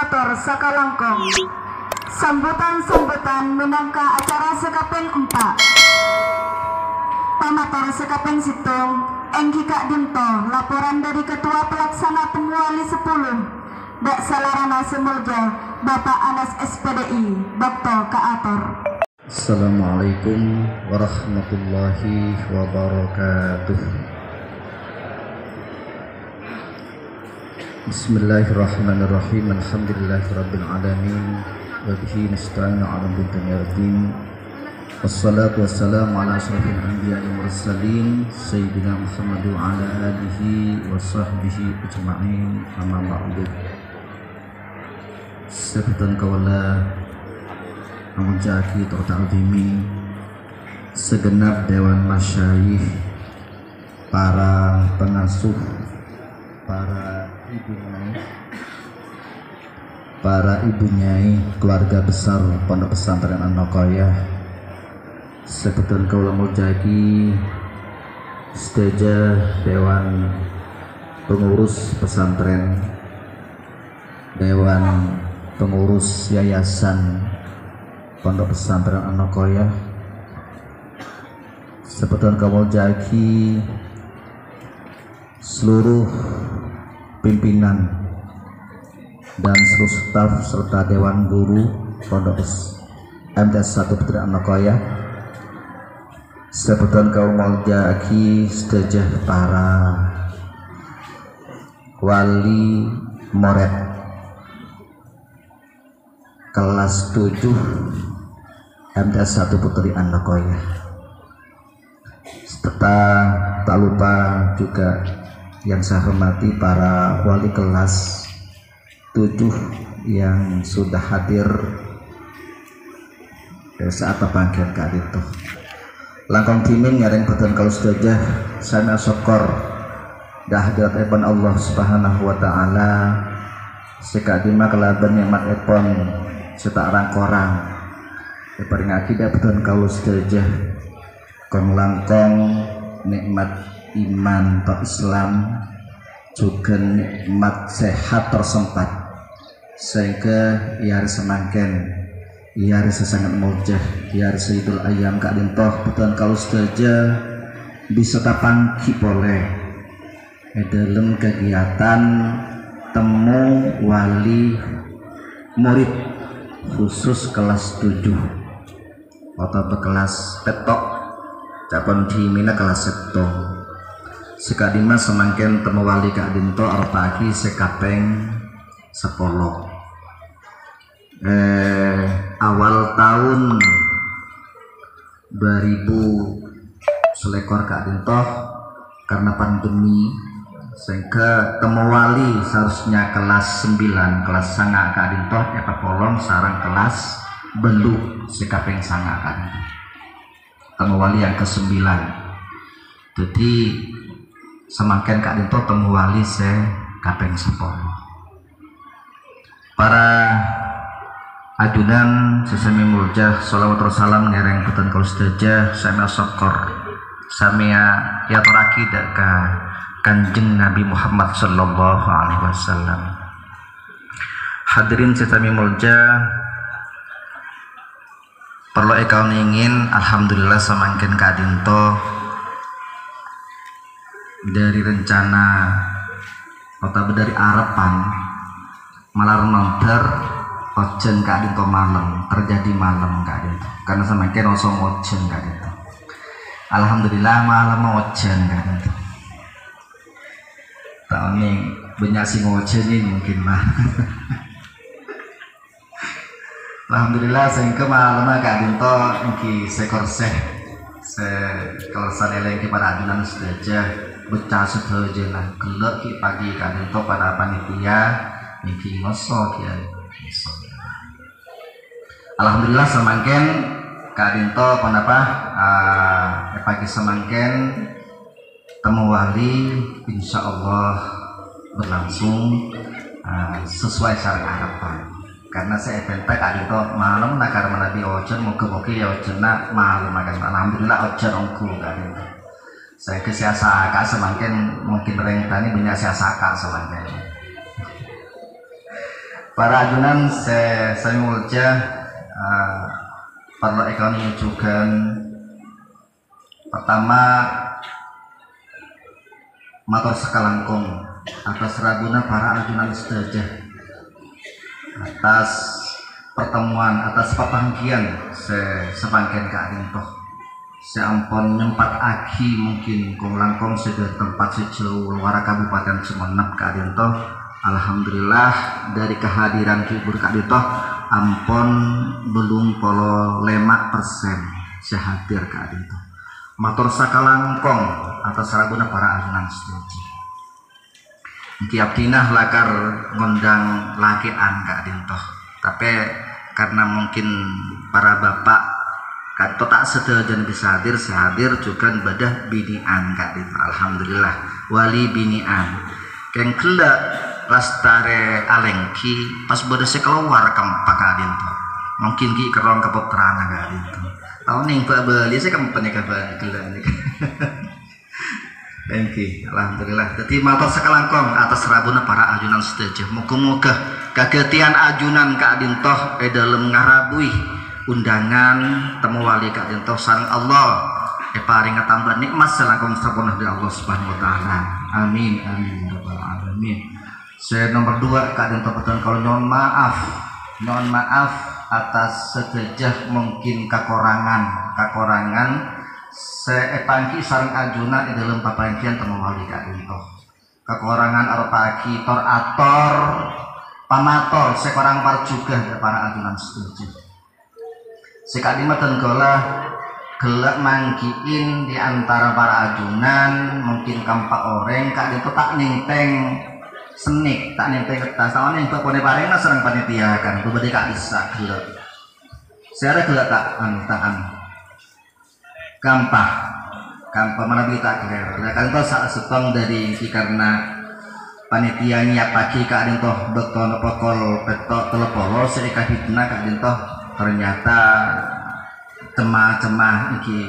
moderator sakalangkong. Sambutan minangka acara sekaping 4. Pamator sekaping situng Engki Kak Dinto, laporan dari Ketua Pelaksana Pemuali 10 Dak Salarana Semulja Bapak Anas SPDI Dr. Kaator. Assalamualaikum warahmatullahi wabarakatuh. Bismillahirrahmanirrahim. Alhamdulillahirabbil alamin wa bihi nasta'inu 'ala al-din. Wassalatu wassalamu ala asyrafil anbiya'i wal mursalin sayyidina Muhammad wa ala alihi wa sahbihi ajma'in. Amma ba'du. Sebutan kawala Amujaki Ta'zimi segenap dewan masyayikh, para pengasuh, para ibu nyai keluarga besar Pondok Pesantren An-Naqayah, sebutan kaula mujaki seteja dewan pengurus pesantren, dewan pengurus yayasan Pondok Pesantren An-Naqayah, sebutan kaula mujaki seluruh pimpinan dan seluruh staf serta dewan guru Pondok MTS 1 Pesantren An-Naqayah, sebutan kaum muljaki sedejah para wali murid kelas 7 MTS 1 Putri An-Naqayah, serta tak lupa juga yang saya hormati para wali kelas 7 yang sudah hadir pada saat pembagian kali itu. Langkong timing ngareng boten kalau sedajah sami syukur dah hadirat epon Allah Subhanahu wa taala sekadima kelaban nikmat epon setak rangkorang paring akidah boten kalau sedajah kong langkong nikmat iman atau Islam juga nikmat sehat tersempat sehingga ia harus semakin ia harus sangat muljah, ia harus Sayyidul Ayam Kak Dintoh betul kalau saja bisa tapangki boleh dalam kegiatan temu wali murid khusus kelas 7 atau kelas petok capon di mina kelas seto sekadima semakin temu wali Kak Dintoh arpagi sekapeng 10 awal tahun 2000 selekor Kak Dintoh karena pandemi sehingga temu wali seharusnya kelas 9 kelas sanga Kak Dintoh polong sarang kelas belu sekapeng sanga Kak Dintoh temu wali yang ke-9 jadi semakin Kak Dintoh temu wali sekapeng 10 para ajudan sesami muljah sholawat salam ngereng putan kalau sedajah sami syukur sami yaturaki ka Kanjeng Nabi Muhammad sallallahu alaihi wasallam. Hadirin sesami muljah, perlu ekau ingin alhamdulillah semangkin Kak Dintoh dari rencana atau dari harapan malah nonter ojen Kak Dintoh malam terjadi malam Kak Dintoh karena semakin osong ojen Kak Dintoh. Alhamdulillah malam ojen Kak Dintoh. Tahun ini banyak sing ojen ini mungkin mah. Alhamdulillah sehingga malam Kak Dintoh iki sekor kelesane lagi para ajudan sedajah becah sedaja lah gelek ki pagi Kak Dintoh para panitia iki ngosok ya. Alhamdulillah semakin Kak Dintoh kenapa pagi semakin temu wali insya Allah berlangsung sesuai syarat harapan karena saya event Kak Dintoh malam nakar menabi ojen muka-muka ya ojen malam akan alhamdulillah ojen ongku Kak Dintoh saya kesiasa Kak semakin mungkin rentani banyak siasa Kak semakin Para ajunan saya mulja perlu ekonomi juga. Pertama, matur sekalangkung atas raguna para ajunan sedaya atas pertemuan, atas papanggian sepangken kadin toh seampun nyempat aki mungkin kong langkong sudah tempat sejauh luar kabupaten Sumenep kadin toh. Alhamdulillah dari kehadiran Kibur kadin toh ampun belum polo 5% sehadir kadin toh. Matur sakalangkong atas raguna para ajunan sedaya. Iki abdinah lakar ngundang lakian kadin toh. Tapi karena mungkin para bapak kato tak sedajan bisa hadir, sehadir juga badah binian kadin. Alhamdulillah wali binian. Keng kela lastare alengki pas bade keluar kampak kadin toh. Mungkin ki kerong keputrana kadin toh. Tahun ning Pak Bali saya kampanye ka Bali kela nih. Thank you. Alhamdulillah. Jadi matur sakalangkong atas rabuna para ajunan sedaya. Muga-muga kagetian ajunan kadin toh dalam ngarabui undangan temu wali kadin toh sareng Allah paring tambah nikmat selangkung sapunah dari Allah Subhanahu wa taala. Amin amin ya rabbal alamin. Saya nomor 2 kadin toh betul kalau mohon maaf atas sedejah mungkin kakorangan seepangki sareng ajuna di dalam papangkian temu wali kadin toh. Kekurangan arpaki tor ator pamator sekorang par juga ya para ajunan setuju. Sekalimat tenggola gelak mangkiin di antara para ajunan mungkin kampak oreng kadin toh tak ninteng senik tak ninteng kertas tahun yang pone parena serang panitia kan berbeda kak bisa gelak. Saya gelak tak antaan gampang mana bisa kler ya kan toh saat setong dari karena panitianya pagi kadin toh dokter pokol petok telepolo seika hitna kadin toh ternyata cemah iki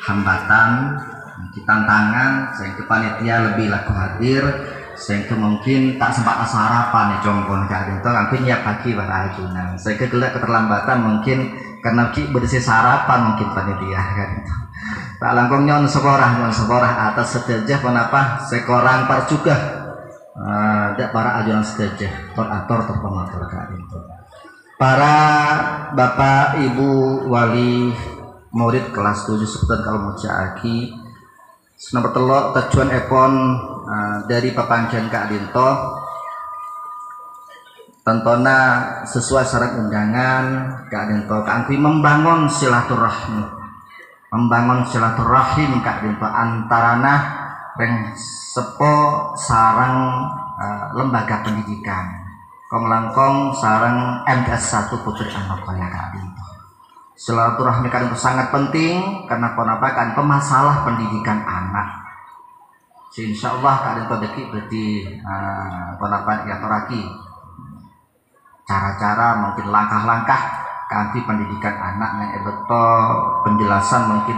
hambatan iki tantangan sehingga panitia lebih laku hadir sehingga mungkin tak sempat sarapan ya jongkon kadin toh aku nyiap pagi para ajunan sehingga gelak keterlambatan mungkin karena ki bersih sarapan mungkin panitia kadin toh. Tak langkung nyon sekorah atas sedejah kenapa sekorang par juga ada para ajunan sedejah torator terpematur kadin toh. Para bapak ibu wali murid kelas 7 sebutan kalau mau aki nomor telok tujuan epon dari papangkian kadin toh tentunya sesuai syarat undangan kadin toh kangpi membangun silaturahmi kadin toh antarana reng sepo sarang lembaga pendidikan komlangkong sarang MTS 1 Putri Anokoya kadin toh. Silaturahmi kadin toh sangat penting karena kenapa kan masalah pendidikan anak. Insyaallah kadin toh deki berarti kenapa ya toraki cara-cara mungkin langkah-langkah kanti pendidikan anak yang betul penjelasan mungkin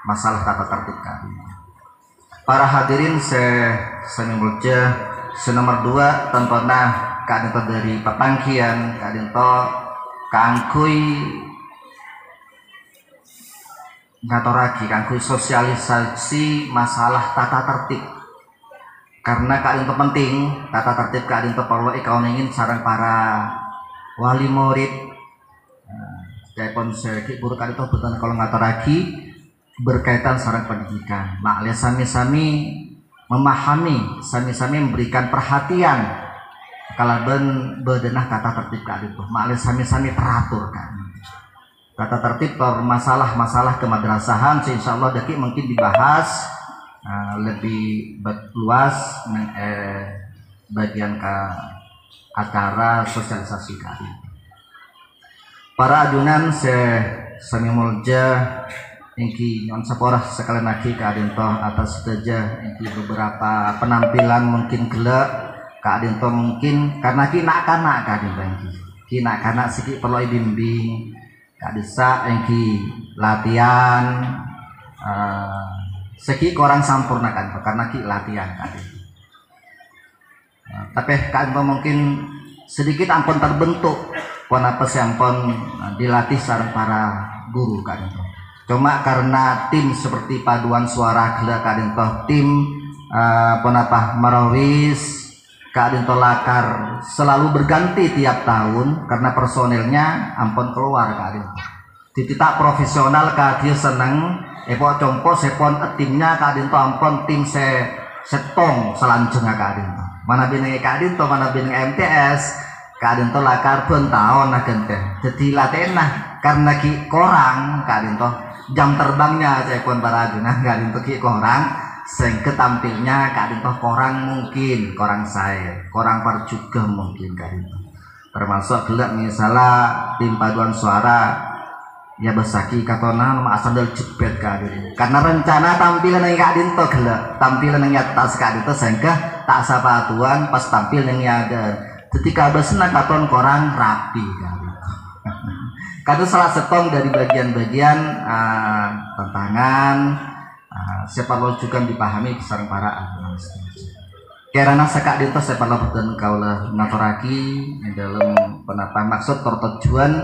masalah tata tertib kadin. Para hadirin senimulja nomor 2 tentunya kadin toh dari papangkian kadin toh kangkui ngatoraki kangkui sosialisasi masalah tata tertib karena kadin toh penting tata tertib kadin toh perlu ingin sarang para wali murid telepon sedikit buruk kadin toh betul kalau ngatoraki berkaitan sarang pendidikan makanya sami-sami memahami sami-sami memberikan perhatian kalau bedenah tata tertib kadin toh makanya sami-sami teratur kan tata tertib masalah-masalah kemadrasahan insyaallah daki mungkin dibahas lebih luas bagian ke acara sosialisasi kadin. Para ajunan sami mulja ingki nyon saporah sekalian lagi kadin toh atas saja ingki beberapa penampilan mungkin gelap kadin toh mungkin karena kanak-kanak kadin ingki kanak-kanak sedikit perlu bimbing kadisa ingki latihan segi korang sampurna kan karena ki latihan kadin tapi kadin toh mungkin sedikit ampun terbentuk pon apa sih ampun dilatih sareng para guru kadinto. Cuma karena tim seperti paduan suara gila kadinto, tim pon apa marawis kadinto lakar selalu berganti tiap tahun karena personilnya ampun keluar kadinto. Tidak profesional kadia seneng epo compo sepon timnya kadinto ampun tim setong selanjutnya kadinto. Mana bineng kadinto mana bineng MTS kadinto lakar pun tahun agente. Jadi latena karena ki korang kadinto jam terbangnya sepon para ajunan kadinto ki korang sing ketampilnya kadinto korang mungkin korang saya korang par juga mungkin kadinto. Termasuk gelak misalnya tim paduan suara ya besaki katona nama asal dari jebet kadin karena rencana tampilan yang kadin to gelak tampilan yang tas kadin to sehingga tak sapa tuan pas tampil yang ada ketika besna katon korang rapi kadin kado salah setong dari bagian-bagian tantangan siapa lo juga dipahami besar para agunan karena sekadin to siapa lo dan kaulah ngaturaki dalam penata maksud tujuan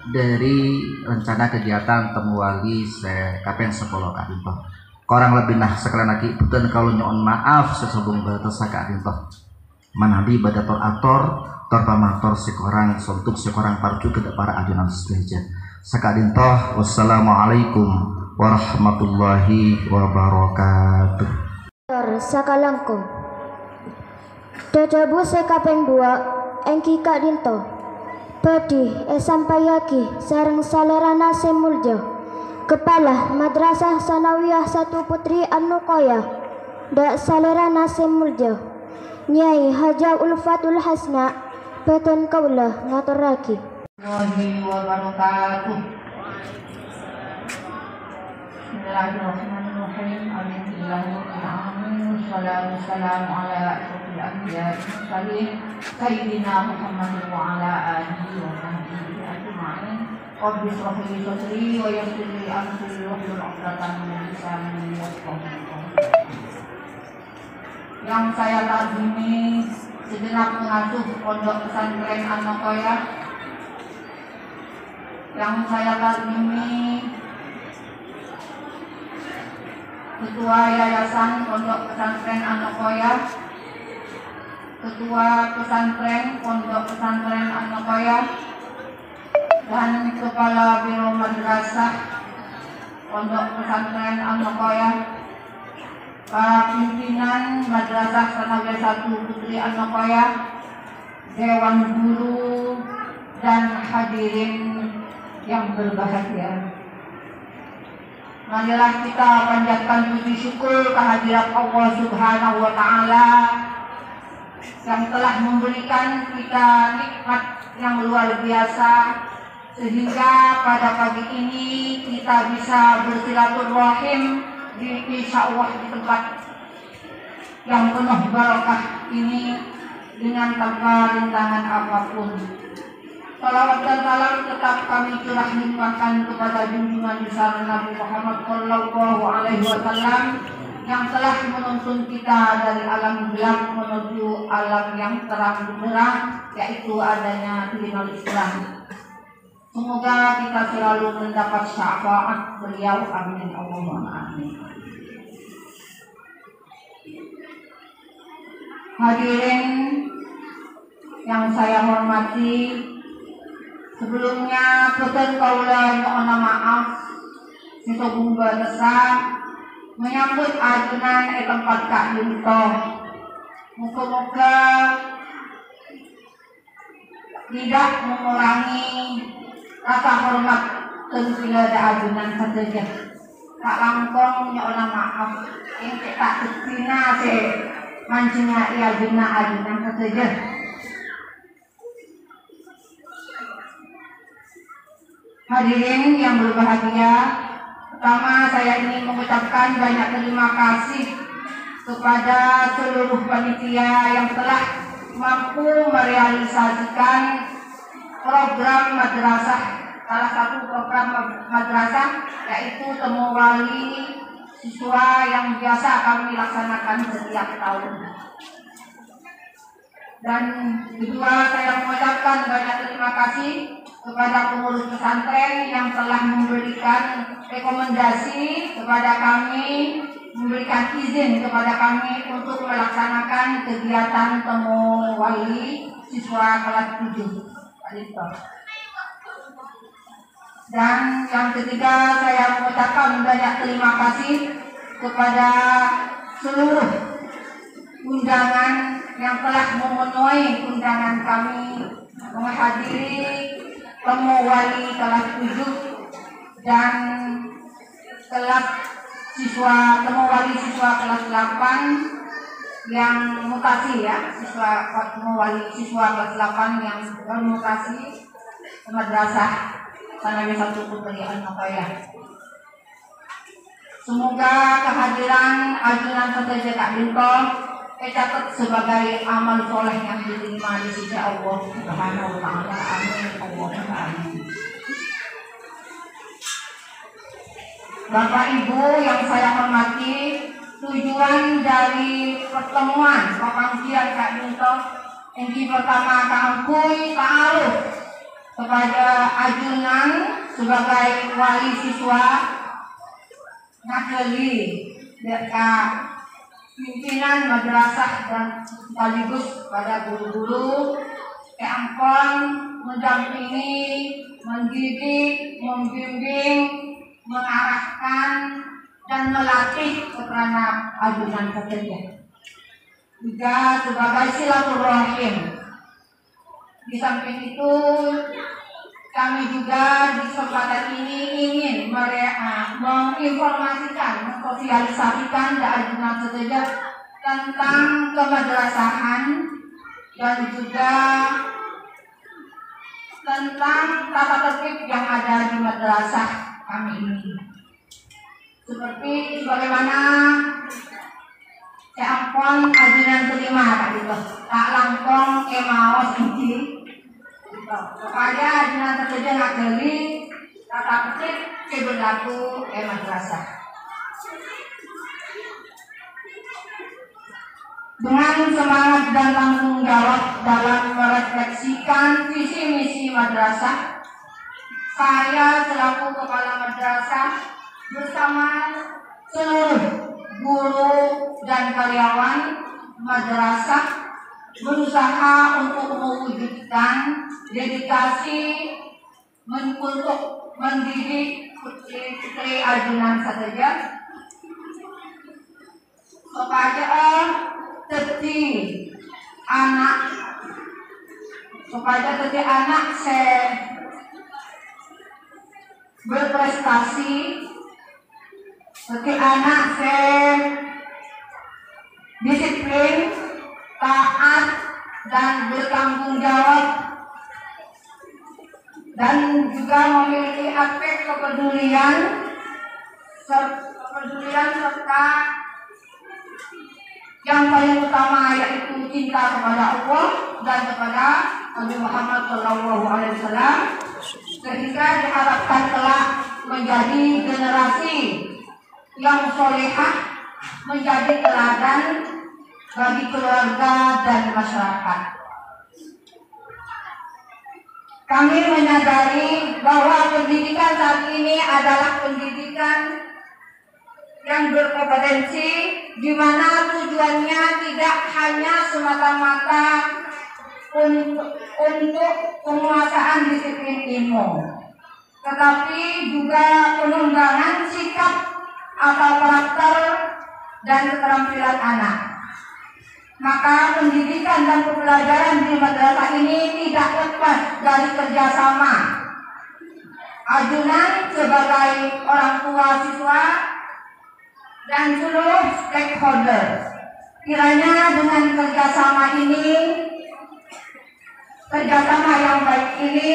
dari rencana kegiatan temu wali kapen 10 kadinto. Korang lebih nah sekalian lagi betul kalau nyon maaf sesubung batas kadinto. Manabi badator ator tor pamator sekorang sontuk sekorang parju ke para ajunan sejaja. Sakadinto wassalamualaikum warahmatullahi wabarakatuh. Sakalangko. Dadabu sekapen 2 engki kadinto. Badi sampayaki sareng salerana semuljo Kepala Madrasah Sanawiyah 1 Putri An-Nuqayah dak salerana semuljo Nyai Haja Ulfatul Hasna Beten kaulah ngaturaki wabarakatuh. Bismillahirrahmanirrahim. Alhamdulillahirrahmanirrahim. Wassalamu ala asyrofil anbiya'i wal mursalin sayyidina Muhammadin wa ala alihi wa sahbihi ajma'in. Rabbi shrah li sadri wa yassir li amri wahlul 'uqdatam min lisani yafqahu qawli. Yang saya kagumi segenap pengasuh Pondok Pesantren An-Nuqayah, yang saya kagumi Ketua Yayasan Pondok Pesantren An-Nuqayah, Ketua Pesantren Pondok Pesantren An-Nuqayah, dan Kepala Biro Madrasah Pondok Pesantren An-Nuqayah, para pimpinan Madrasah Sanawiyah 1 Putri An-Nuqayah, Dewan Guru, dan hadirin yang berbahagia. Marilah kita panjatkan puji syukur kehadirat Allah Subhanahu wa Ta'ala yang telah memberikan kita nikmat yang luar biasa sehingga pada pagi ini kita bisa bersilaturahim insya Allah di tempat yang penuh barakah ini dengan tanpa rintangan apapun. Salawat dan salam tetap kami curah limpahkan kepada junjungan besar Nabi Muhammad Sallallahu Alaihi Wasallam yang telah menuntun kita dari alam gelap menuju alam yang terang benderang, yaitu adanya dinul Islam. Semoga kita selalu mendapat syafaat beliau. Amin Allahumma amin. Hadirin yang saya hormati, sebelumnya boten kaula nyuwun maaf sesubung badasa menyambut ajunan tempat Kak Yunto. Muga-muga tidak mengurangi rasa hormat kepada ajunan saja. Kak langkong nyuwun maaf ing tak dina se mancingnya ajunan saja. Hadirin yang berbahagia, pertama saya ingin mengucapkan banyak terima kasih kepada seluruh panitia yang telah mampu merealisasikan program madrasah, salah satu program madrasah yaitu temu wali siswa yang biasa kami laksanakan setiap tahun. Dan kedua, saya mengucapkan banyak terima kasih kepada pengurus pesantren yang telah memberikan rekomendasi kepada kami, memberikan izin kepada kami untuk melaksanakan kegiatan temu wali siswa kelas 7. Dan yang ketiga, saya mengucapkan banyak terima kasih kepada seluruh undangan yang telah memenuhi undangan kami menghadiri temu wali kelas 7 dan kelas siswa temu wali siswa kelas 8 yang mutasi ya, temu wali siswa kelas 8 yang bermutasi ke Madrasah Sanawiyah 1 Putri Al-Nafayah. Semoga kehadiran ajunan pekerja Kak Dinto tercatat sebagai amal soleh yang diterima di sisi Allah Subhanahu wa Ta'ala. Amin. Allahumma amin. Bapak Ibu yang saya hormati, tujuan dari pertemuan pemanggilan Kak Dinto yang pertama kangkui ta'aruf kepada ajunan sebagai wali siswa ngakeli dekat pimpinan madrasah dan sekaligus pada guru-guru keangkon mendampingi, mendidik, membimbing, mengarahkan dan melatih kepada ajunan pekerja. Juga sebagai silaturahim. Di samping itu kami juga di kesempatan ini ingin menginformasikan, mensosialisasikan ajunan pekerja tentang kemadrasahan dan juga tentang tata tertib yang ada di madrasah kami ini. Seperti sebagaimana seampun ajunan terima tadi tak langkong emaos inti kepada ajunan pekerja ngakeli tata tertib berlaku madrasah. Dengan semangat dan tanggung jawab dalam merefleksikan visi misi madrasah, saya selaku kepala madrasah bersama seluruh guru dan karyawan madrasah berusaha untuk mewujudkan dedikasi untuk mendidik putri ajunan saja supaya anak berprestasi, anak disiplin, taat dan bertanggung jawab dan juga memiliki aspek kepedulian serta yang paling utama yaitu cinta kepada Allah dan kepada Nabi Muhammad SAW, sehingga diharapkan kelak menjadi generasi yang solehah, menjadi teladan bagi keluarga dan masyarakat. Kami menyadari bahwa pendidikan saat ini adalah pendidikan yang berkompetensi, di mana tujuannya tidak hanya semata-mata untuk penguasaan disiplin ilmu, tetapi juga pengembangan sikap atau karakter dan keterampilan anak. Maka pendidikan dan pembelajaran di madrasah ini tidak lepas dari kerjasama ajunan sebagai orang tua siswa dan seluruh stakeholder. Kiranya dengan kerjasama yang baik ini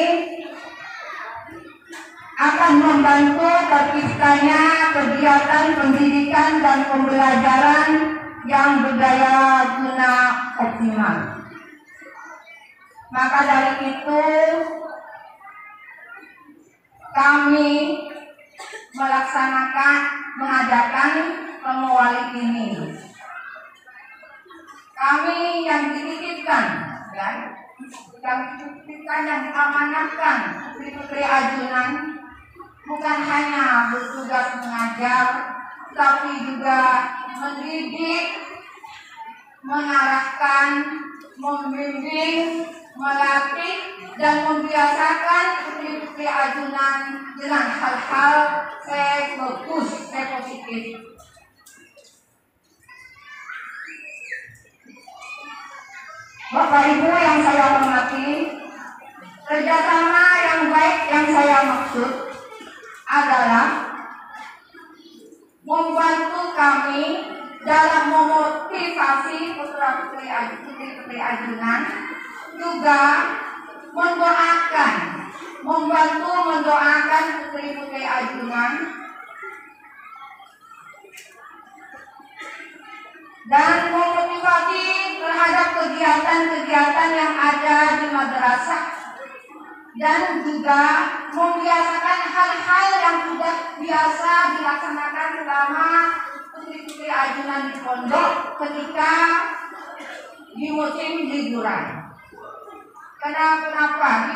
akan membantu terciptanya kegiatan pendidikan dan pembelajaran yang berdaya guna optimal. Maka dari itu kami mengadakan temu wali ini. Kami yang dititipkan sekalian, yang dibuktikan yang diamanahkan putri-putri ajunan bukan hanya bertugas mengajar, tapi juga mendidik, mengarahkan, membimbing, melatih, dan membiasakan putri-putri ajunan dengan hal-hal bagus, positif. Bapak Ibu yang saya hormati, kerjasama yang baik yang saya maksud adalah membantu kami dalam memotivasi putri-putri ajunan, juga membantu mendoakan putri-putri ajunan, dan memotivasi terhadap kegiatan-kegiatan yang ada di madrasah, dan juga membiasakan hal-hal yang sudah biasa dilaksanakan selama putri-putri ajunan di pondok ketika di musim liburan. Kenapa?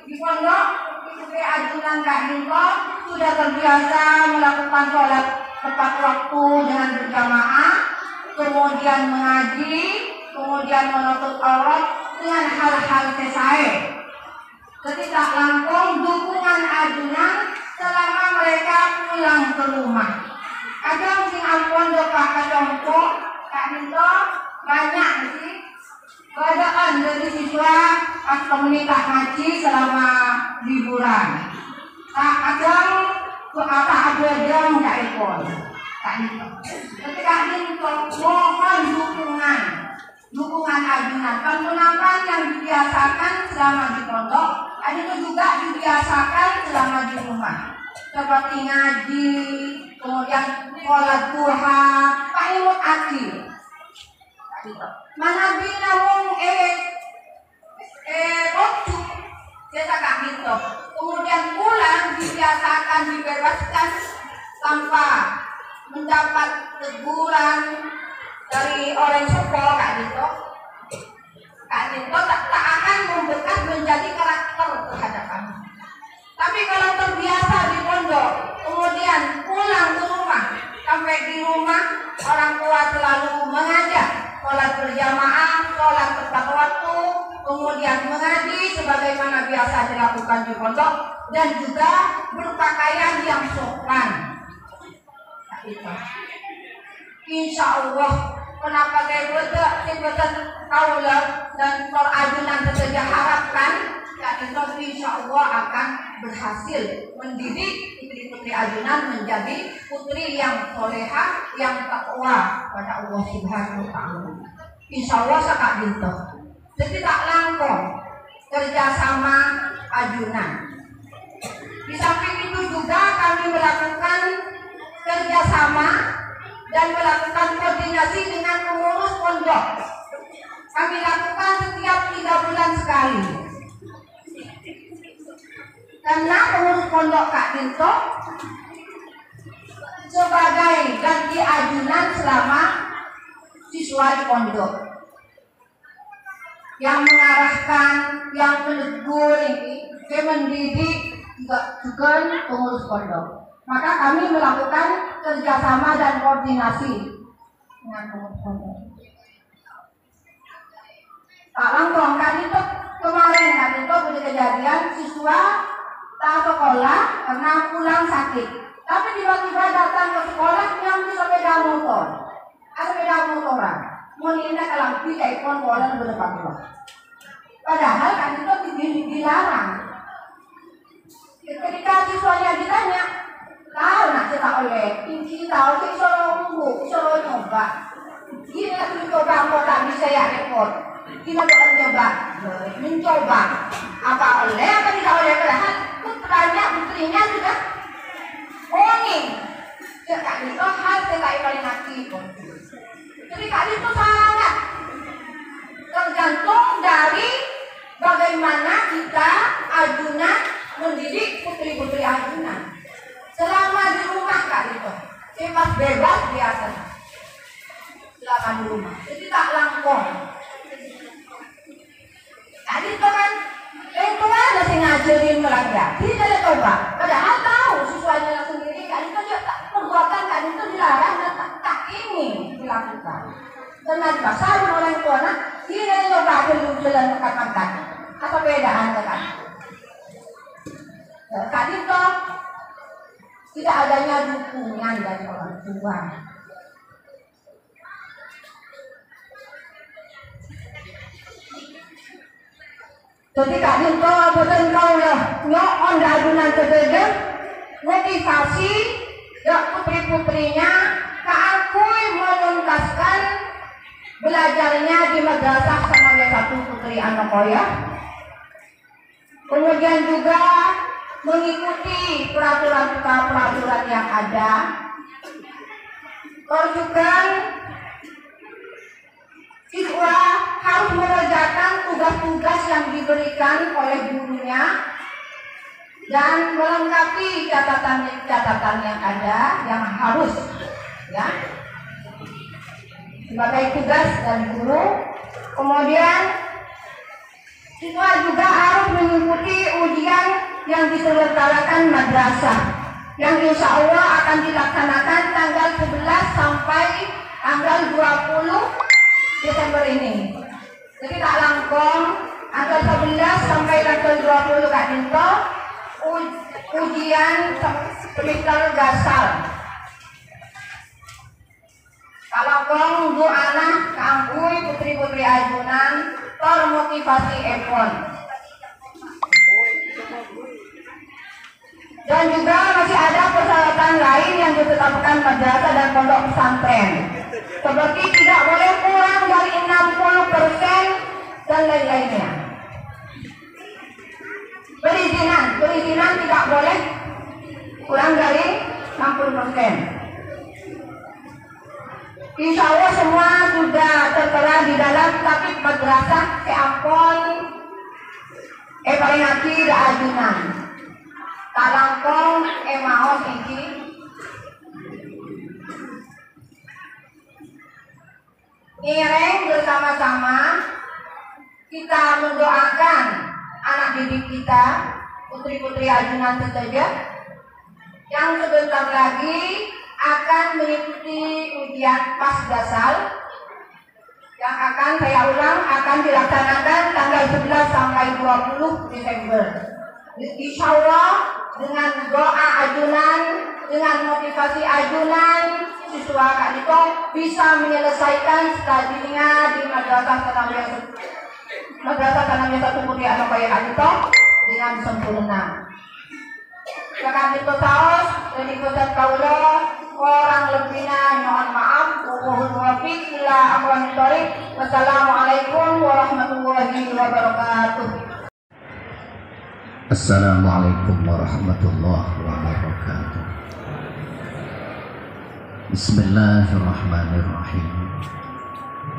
Di pondok putri ajunan Kak Dinto sudah terbiasa melakukan sholat tepat waktu dengan berjamaah, kemudian mengaji, kemudian menuntut aurat dengan hal-hal sesuai. Ketika langkung dukungan ajunan selama mereka pulang ke rumah. Kadang sing ampun doa kacongko, Kak Dinto banyak sih bacaan dari siswa pas menikah ngaji selama liburan. Kadang ada jam Kak Ipon. Ketika Dinto mohon dukungan ajunan, pengunakan yang dibiasakan selama di pondok, ada itu juga dibiasakan selama di rumah, seperti ngaji, kemudian sholat duha, paimut aji. Mana bina wong bocuk, cetak Kak Dinto. Kemudian pulang dibiasakan dibebaskan tanpa mendapat teguran dari orang sekolah Kak Dinto. Kak Dinto tak akan membekas menjadi karakter terhadap kami. Tapi kalau terbiasa di pondok, kemudian pulang ke rumah, sampai di rumah orang tua selalu mengajak sholat berjamaah, sholat tepat waktu, kemudian mengaji sebagaimana biasa dilakukan di pondok, dan juga berpakaian yang sopan. Insya Allah, kenapa saya betul kaulah dan perajunan saja harapkan, Kak insya Allah akan berhasil mendidik putri-putri ajunan menjadi putri yang solehah, yang takwa pada Allah Subhanahu wa Ta'ala. Insya Allah Kak Dinto. Jadi tak langkung kerjasama ajunan. Di samping itu juga kami melakukan kerjasama dan melakukan koordinasi dengan pengurus pondok. Kami lakukan setiap 3 bulan sekali. Karena pengurus pondok Kak Dinto sebagai ganti ajunan selama siswa di pondok, yang mengarahkan, yang menegur ini, yang mendidik juga pengurus pondok. Maka kami melakukan kerjasama dan koordinasi dengan pengurus pondok. Pak Langkong, Kak Dinto kemarin Kak Dinto punya kejadian siswa tak sekolah karena pulang sakit. Tapi tiba-tiba datang ke sekolah yang sepeda motor. Ada sepeda motoran. Mulainya kalau tidak ikon bolan berdepan. Padahal Kak Dinto dilarang. Ketika siswanya ditanya, tahu nak cetak oleh, ini tahu sih suruh nyoba. Gini lah mencoba kota bisa ya repot. Kita doang mencoba. Apa oleh apa tidak oleh padahal putrinya sudah warning. Kak Dinto hal sekali paling aktif. Jadi Kak Dinto sangat tergantung dari bagaimana kita ajunan mendidik putri-putri ajunan. Selama di rumah Kak Dinto bebas biasa. Selama di rumah. Jadi tak langkung. saja, tidak ada tobat. Padahal tahu siswanya sendiri kan itu perbuatan kan itu dilarang dan tak ingin dilakukan. Dan pasal orang tua nak tidak ada tobat belum jalan makan. Apa bedaan kan? Tadi toh tidak adanya dukungan dari orang tua. Jadi kadang kau betul kau lah nyok adunan kedede motivasi ya putri-putrinya keakui menuntaskan belajarnya di madrasah Sanawiyah 1 Putri Anokoya. Kemudian juga mengikuti peraturan yang ada. Terus juga siswa harus mengerjakan tugas-tugas yang diberikan oleh gurunya dan melengkapi catatan yang ada yang harus ya sebagai tugas dari guru. Kemudian siswa juga harus mengikuti ujian yang diselenggarakan madrasah yang insya Allah akan dilaksanakan tanggal 11 sampai tanggal 20 Desember ini. Jadi tak langkong tanggal 11 sampai tanggal 20 Kak Dinto ujian semester gasal. Tak langkong bu anak kampui putri-putri ajunan termotivasi epon. Dan juga masih ada persyaratan lain yang ditetapkan madrasah dan pondok pesantren. Seperti tidak boleh kurang dari 60% dan lain-lainnya. Perizinan tidak boleh kurang dari 60%. Insya Allah semua sudah tertera di dalam kitab madrasah Keampon paling akhir ajunan. Talangkong maos iki ngiring bersama-sama kita mendoakan anak didik kita putri-putri ajunan sederajat yang sebentar lagi akan mengikuti ujian pasgasal yang akan saya ulang akan dilaksanakan tanggal 11 sampai 20 Desember. Insya Allah dengan doa ajunan, dengan motivasi ajunan, siswa Kak Dito bisa menyelesaikan studinya di Madrasah Sanawiyah 1 Putri Anokoya Kak Dito dengan sempurna. Kak Dito saos, dari Ustaz Kaulo, orang lebihnya mohon maaf. Wassalamualaikum warahmatullahi wabarakatuh. Assalamualaikum warahmatullahi wabarakatuh. Bismillahirrahmanirrahim.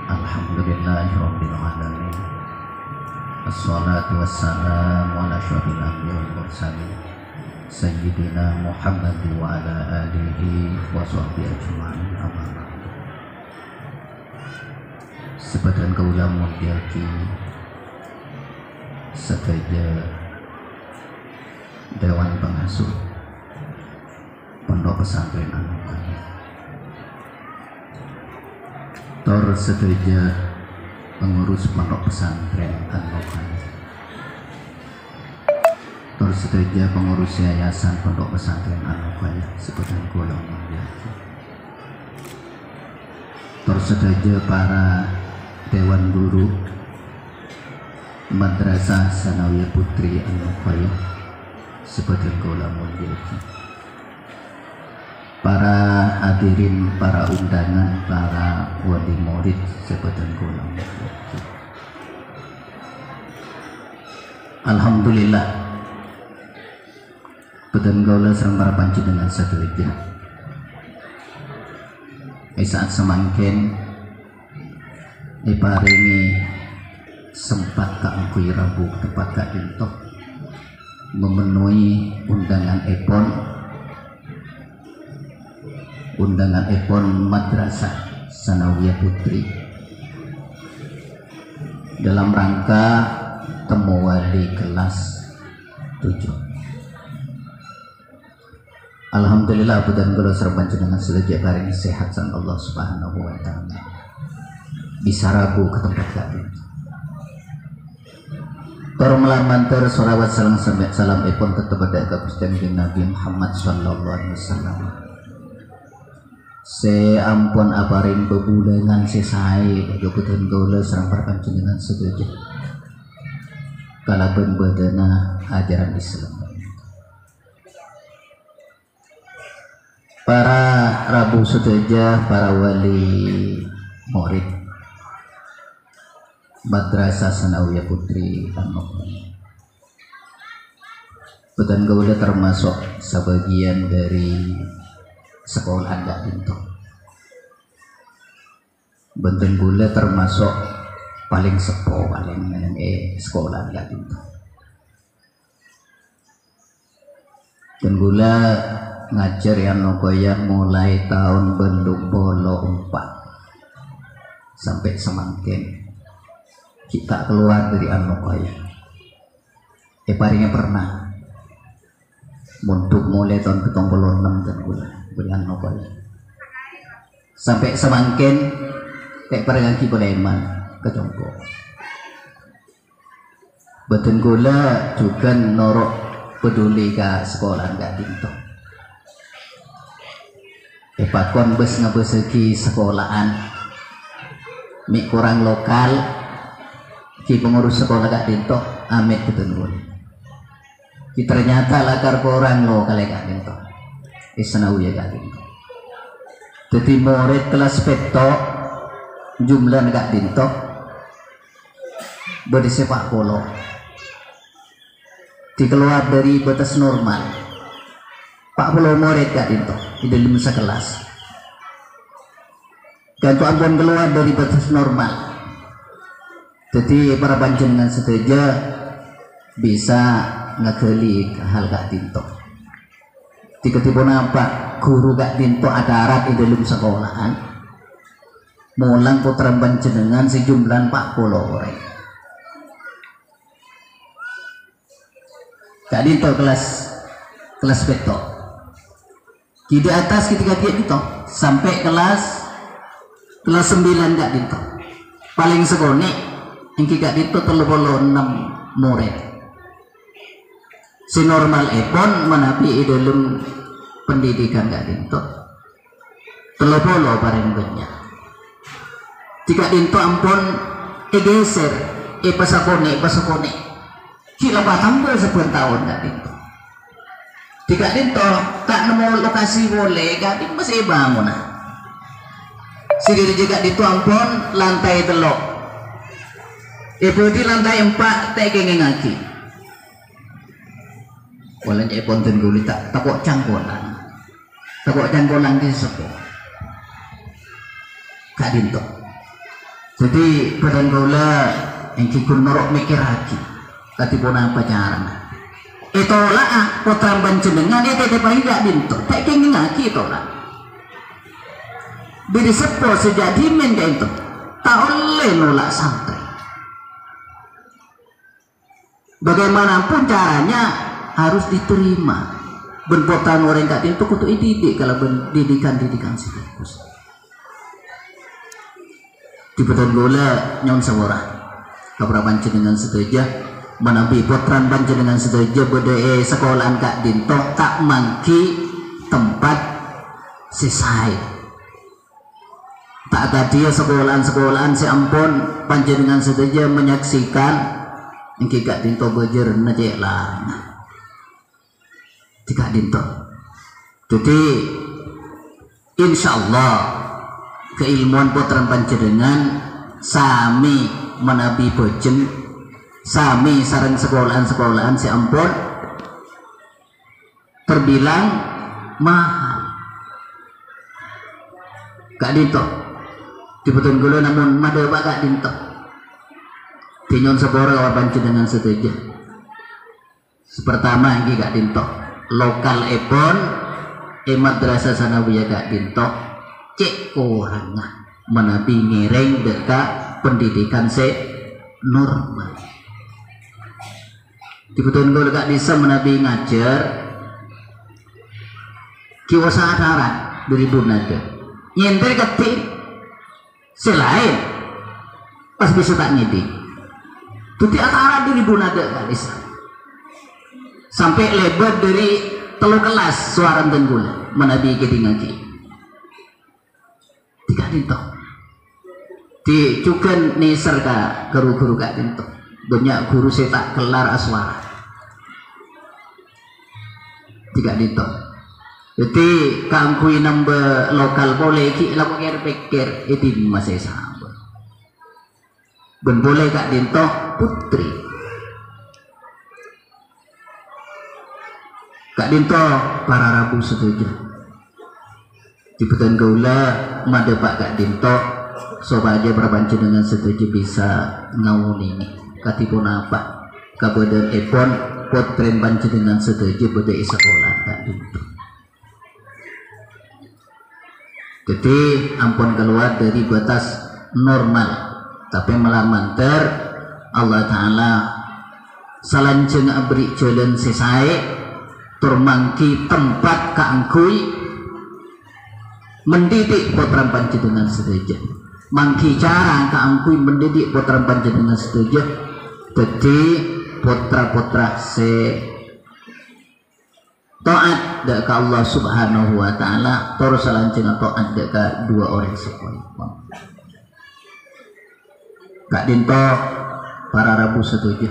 Alhamdulillahirabbil alamin. Assalatu wassalamu ala asyrofil anbiya'i wal mursalin sayyidina Muhammad wa ala alihi wa sahbihi ajma'in. Amma ba'du. Sebadan kaula mulyaki sedaya Dewan Pengasuh Pondok Pesantren Anokoya, tor sedaya pengurus Pondok Pesantren Anokoya, tor sedaya pengurus Yayasan Pondok Pesantren Anokoya sebadan kaula mulyaki, tor sedaya para Dewan Guru Madrasah Sanawiyah Putri Anokoya sebadan kaula mulyaki, para hadirin, para undangan, para wali murid sebadan kaula mulyaki. Alhamdulillah badan kaula sareng para panjenengan sadaya saat semangken diparingi sempat kaangkuy Rabu tepat Kak Dinto memenuhi undangan epon Madrasah Sanawiyah Putri dalam rangka temu wali kelas 7. Alhamdulillah budan kula sareng panjenengan sedaya paring sehat sang Allah Subhanahu wa taala. Bisa rabu ke tempat kami. Para melamantar salawat salam ipun tetep ada Gusti Nabi Muhammad sallallahu alaihi wasallam. Se ampun aparing bebulangan sesae kebutuhan kula sareng panjenengan sedaya. Kalaben badana ajaran Islam. Para rabu sedaya, para wali murid Madrasah Sanawiyah Putri An-Nukman. Betan gaula termasuk sebagian dari sekolah Anda Dinto. Betan gaula termasuk paling sepo paling sekolah Anda Dinto. Dan gula ngajar yang nokoyang mulai tahun bentuk bolo 4 sampai semangkin kita keluar dari Anokoya. Paringnya pernah untuk mulai tahun 76 dan gula Anokoya sampai semangkin paringan Kiboleman ke Jongko. Betul gula juga norok peduli ke sekolah nggak Dinto. Pakon bes ngabeseki sekolahan mi kurang lokal ki pengurus sekolah gak Dinto amit betul ki ternyata lakar kurang lokal gak Dinto Sanawiyah gak Dinto. Jadi murid kelas peto jumlah gak Dinto bersepak bola dikeluar dari batas normal 40 murid gak Dinto di dalam sekelas dan tu ampun keluar dari batas normal. Jadi para panjenengan sedaya bisa ngegeli hal gak Dinto. Diketipun apa guru gak Dinto ada arat di dalam sekolahan mulang putra panjenengan sejumlah 40 orang. Gak Dinto kelas beto. Di atas ketika dia Dinto sampai kelas 9 gak Dinto. Paling segone yang gak Dinto 36 murid. Si normal epon menapi dalam pendidikan gak Dinto 30 paling banyak. Jika Dinto ampun geser pasakone kila batang ber 10 tahun gak Dinto. Jika Dinto tak nemu lokasi boleh gak Dinto masih bangun nah. Sendiri juga Dinto ampun lantai telok. Ibu di lantai 4 tak kengeng lagi. Walau jadi ponten guli tak kok cangkolan di sepo. Kak Dinto. Jadi badan gula yang kikun norok mikir lagi. Tadi pun apa caranya? Itulah putra panjenengan itu paling Kak Dinto. Tak kengeng lagi itulah. Bidi sepo sejak dimen Kak Dinto. Tak oleh nolak santai. Bagaimanapun caranya harus diterima. Benpotan orang Kak Dinto kutu didik kalau pendidikan serius. Di beton gula nyon sawara. Kabar panjenengan sedaya menabi potran panjenengan sedaya bede sekolahan Kak Dinto tak mangki tempat sisai. Tak ada dia sekolahan si ampun panjenengan sedaya menyaksikan engke Kak Dinto bejer najek lah. Kak Dinto. Jadi insyaallah keilmuan putra panjenengan sami menabi bojen sami sareng sekolahan si ampun terbilang mahal. Kak Dinto dibetul gula namun madewa Kak Dinto tinyon sepora kawan panjenengan setuju. Pertama ini Kak Dinto lokal epon Madrasah Sanawiyah Kak Dinto cek kurangnya menabi ngiring dekat pendidikan se normal. Dibetul gula Kak bisa menabi ngajar kiwasa darat 2000 nada nyenter ketik selain pas bisa tak ngidi tuti antara 2000 nada kalis sampai lebar dari telu kelas suara tenggul menabi kedingaki tiga dinto di cukan neser ka guru-guru kak dinto banyak guru saya tak kelar aswara tiga dinto jadi kangkui nambah lokal boleh ki laku pikir itu masih sama ben boleh kak dinto putri kak dinto para rabu setuju di petan gaula mada pak kak dinto sobat aja berbanci dengan setuju bisa ngawuni ini katipun apa kabadan epon potren banci dengan setuju budaya sekolah kak dinto jadi ampun keluar dari batas normal tapi melamantar Allah Ta'ala salanjeng beri jalan sesai turmangki tempat kaangkui mendidik potram panjenengan sedaya mangki cara kaangkui mendidik potram panjenengan sedaya jadi potra-potra se taat dak ka Allah Subhanahu wa taala terus salanjeng taat dak ka dua orang sekolah Kak Dinto para rabu setuju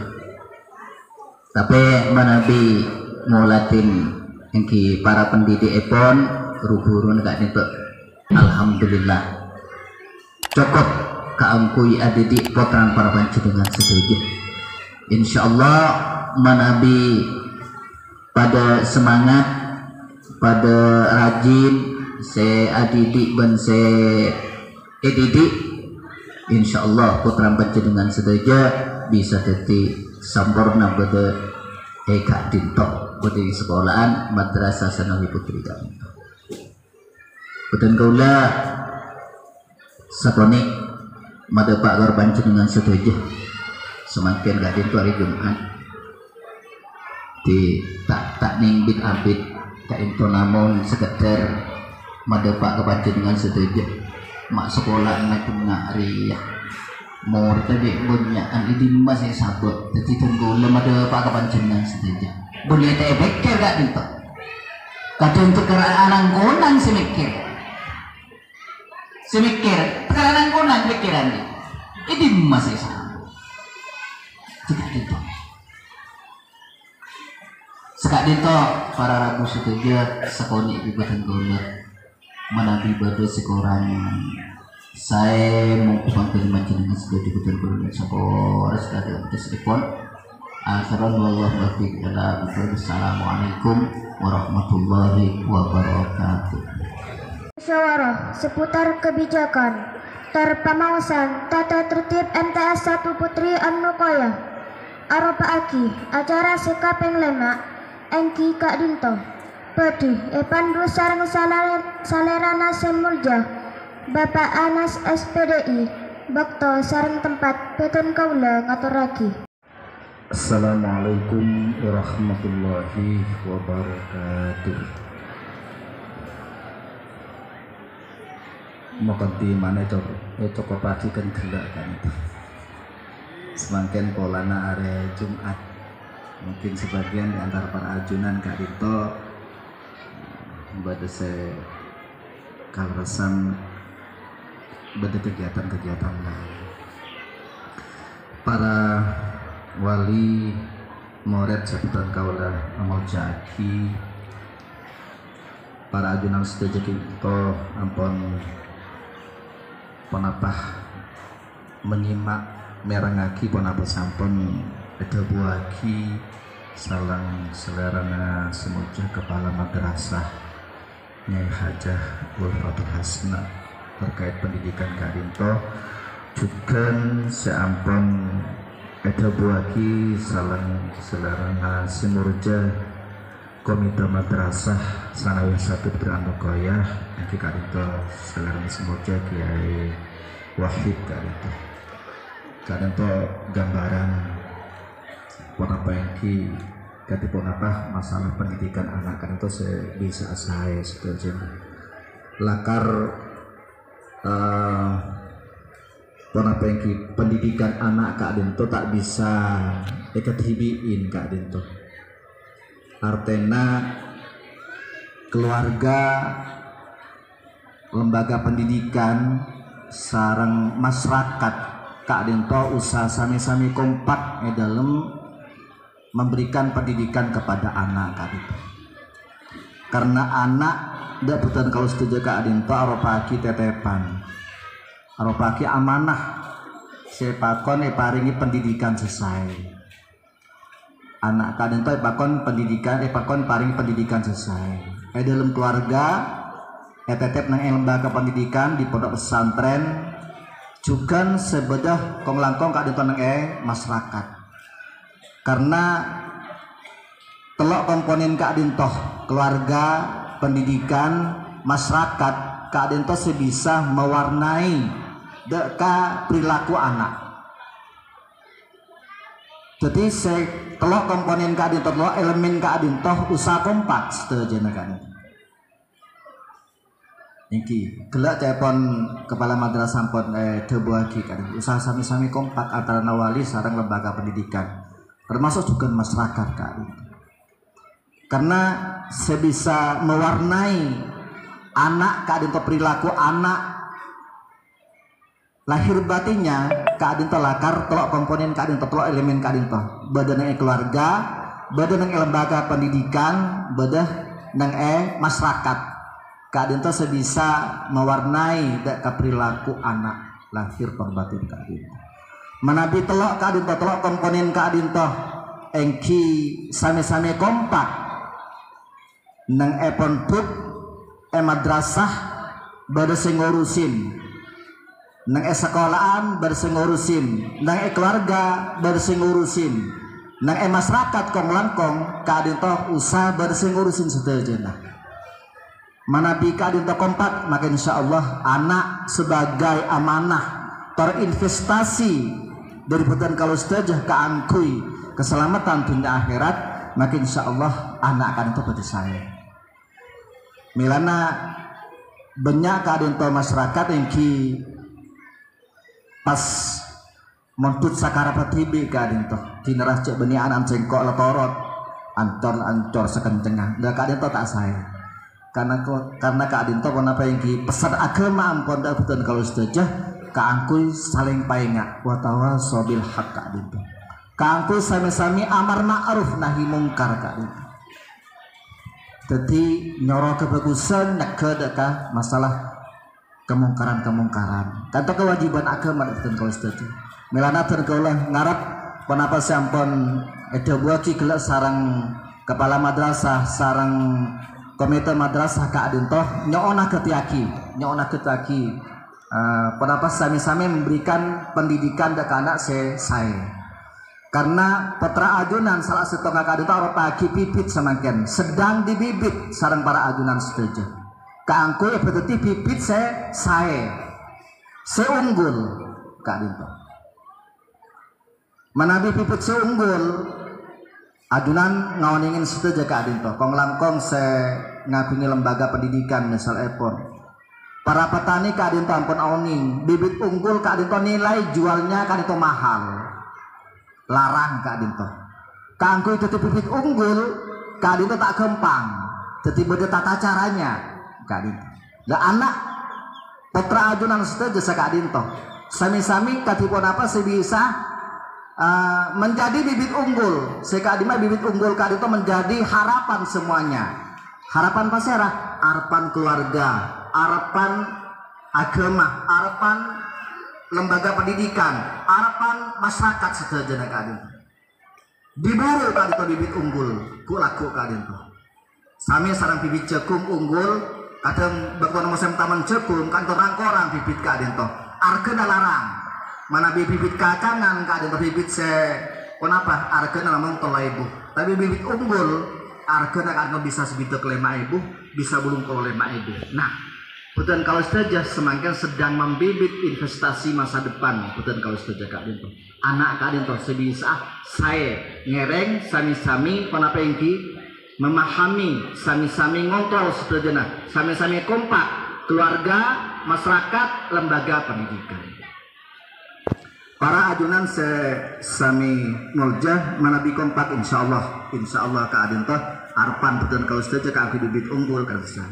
tapi manabi ngolatin engki para pendidik epon ruburun Kak Dinto alhamdulillah cukup kaangkui adidik potran para panjenengan setuju insyaallah manabi pada semangat pada rajin se adidik ben se edidik insyaallah putra panjenengan sedaya bisa jadi sampurna pada Kak Dinto pada sekolahan madrasah Sanawi Putri Kak Dinto betul kaula sakone mada Pak Gar panjenengan sedaya semakin Kak Dinto hari Jumat di tak ningbit abit Kak Dinto namun sekedar mada Pak kepanjenengan sedaya mak sekolah anak ngari ya mau tadi bunyaan ini masih sabut jadi tunggu lemah Pak kepanjenengan sedaya boleh teh pikir Kak Dinto kadang tekeran anak konang semikir tekeran konang pikiran ini masih sabut Kak Dinto Sekak Dinto para rabu setuju sekoni di badan gula menabi pada sekurang saya mau panggil panjenengan sudah di badan gula sekolah sekali pada selepon akhiran wallahu wafiq ila assalamualaikum warahmatullahi wabarakatuh. Musyawarah seputar kebijakan terpemausan tata tertib MTS 1 Putri An-Nuqayah aropa aki acara sekapeng lemak engki Kak Dinto Pedi Epandu sareng salerana semulja Bapak Anas SPDI Bakto sareng tempat petun kaula ngaturake. Assalamualaikum warahmatullahi wabarakatuh. Mukaddimane itu kopasikan gelak kan semakin polana area Jumat mungkin sebagian di antara para ajunan Kak Dinto pada saya kalrasan pada kegiatan-kegiatan lain para wali murid seputar kaula amal jaki para ajunan sedaya Dinto ampun penapah menyimak merangaki penapah sampun ada buaki salang selerana semuja kepala madrasah Nyai Hajah Ulfatul Hasna terkait pendidikan Kak Dinto juga seampun ada buaki salang selerana semurja komite madrasah Sanawi 1 Putri An-Nuqayah yang Kak Dinto selerana semurja Kiai Wahid Kak Dinto Kak Dinto gambaran apa yang katipun apa masalah pendidikan anak kan itu bisa saya setuju lakar pendidikan anak Kak Dinto tak bisa diketibiin Kak Dinto artena keluarga lembaga pendidikan sarang masyarakat Kak Dinto usaha sami-sami kompak dalam memberikan pendidikan kepada anak Kak Dinto karena anak ndak betul kalau setuju Kak Dinto aropaki tetepan aropaki amanah sepakon paringi pendidikan selesai anak Kak Dinto pakon pendidikan pakon paringi pendidikan selesai dalam keluarga tetep nang lembaga pendidikan di pondok pesantren juga sebedah kong langkong Kak Dinto nang masyarakat karena telok komponen Kak Dinto keluarga pendidikan masyarakat Kak Dinto sebisa mewarnai deka perilaku anak jadi telok komponen Kak Dinto telok elemen Kak Dinto usaha kompak setuju kan Niki, gelak telepon kepala madrasah pon Debuagi kan usaha sami-sami kompak antara nawali sarang lembaga pendidikan termasuk juga masyarakat kan karena sebisa mewarnai anak Kak Dinto perilaku anak lahir batinnya Kak Dinto lakar telok komponen Kak Dinto telok elemen Kak Dinto badan yang keluarga badan yang lembaga pendidikan badan yang masyarakat Kak Dinto sebisa mewarnai dek perilaku anak lahir perbatin Kak Dinto manabi telok Kak Dinto telok komponen Kak Dinto engki sami-sami kompak nang pondok madrasah bade sing ngurusin nang sekolahan bade sing ngurusin nang keluarga bade sing ngurusin nang masyarakat kong langkong Kak Dinto usah bade sing ngurusin sedejana manabi Kak Dinto kompak maka insya Allah anak sebagai amanah terinvestasi dari bukan kalau sejah keangkui keselamatan dunia akhirat maka insya Allah anak akan itu pada saya milana banyak Kak Dinto masyarakat yang ki pas montut sakarapat tibi Kak Dinto dinerah cek benih anak cengkok letorot ancor sekencengah dan Kak Dinto tak saya karena Kak Dinto kenapa yang pesan agama ampun dah betul kalau setuju kaangkui saling painga watawa sobil hak Kak Dinto kaangkui sami-sami amar ma'ruf nahi mungkar Kak Dinto jadi nyoro kebagusan nak kedekah masalah kemungkaran kanto kewajiban agama betul kalau setuju melana tergolong ngarap kenapa sampun buaki gelak sarang kepala madrasah sarang komite madrasah Kak Dinto nyona ketiaki kenapa sami-sami memberikan pendidikan dek anak saya karena petra ajunan salah satu Kak Dinto orang pagi pipit semakin sedang dibibit sarang para ajunan setuju keangku betul pipit saya seunggul Kak Dinto manabi pipit seunggul adunan ngawoningin setuju Kak Dinto kong langkong ngabingi lembaga pendidikan misal epon para petani Kak Dinto ampun awning bibit unggul Kak Dinto nilai jualnya Kak Dinto mahal larang Kak Dinto kangku itu bibit unggul Kak Dinto tak gampang jadi beda tata caranya Kak Dinto lah anak putra ajunan setuju Kak Dinto sami-sami katipun apa sebisa menjadi bibit unggul sekadima bibit unggul Kak Dinto menjadi harapan semuanya harapan pasera harapan keluarga harapan agama harapan lembaga pendidikan harapan masyarakat sejajar Kak Dinto diburu Kak Dinto bibit unggul ku laku Kak Dinto sami sarang bibit cekung unggul kadang bakal musim taman cekung kantor rangkorang bibit Kak Dinto argena larang mana bibit kacangan Kak Dinto bibit kenapa argena namung 3.000 tapi bibit unggul argena Kak Dinto bisa segitu ke 5.000 bisa belum ke 5.000 nah Putan kalau saja semakin sedang membibit investasi masa depan. Putan kalau saja Kak Dinto, anak Kak Dinto sebisa saya ngereng sami-sami panapengki memahami, sami-sami ngontrol seterusnya, sami-sami kompak keluarga, masyarakat, lembaga pendidikan. Para ajunan sami muljah manabi kompak insyaallah Kak Dinto arpan putan kalau saja Kak bibit unggul kan saya.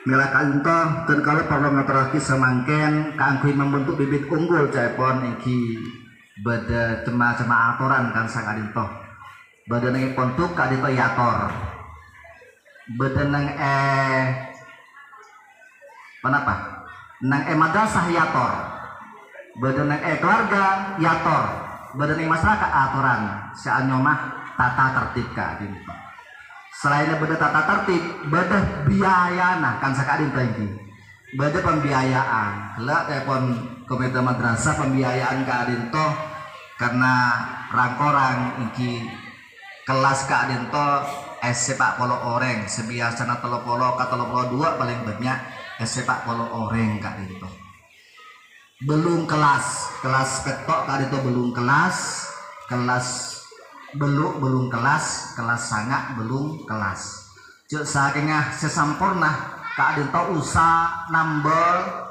Mila kanto dan kalau perlu ngeteraki semangken kangkui membentuk bibit unggul cepon iki beda cema-cema aturan kan sang adinto beda nang pontuk kadito yator beda nang kenapa nang madrasah yator beda nang keluarga yator beda nang masyarakat aturan seanyomah tata tertib kadinto. Selain beda tata tertib, beda biaya nah kan sakadin tadi, beda pembiayaan. Lah telepon komite madrasah pembiayaan kadin toh karena rangkorang iki kelas kadin toh sepak polo oreng sebiasa na telo polo dua paling banyak sepak polo oreng kadin toh. Belum kelas petok kadin toh belum kelas belum kelas sangat belum kelas cek sakingah sesampurna Kak Dinto usah nambah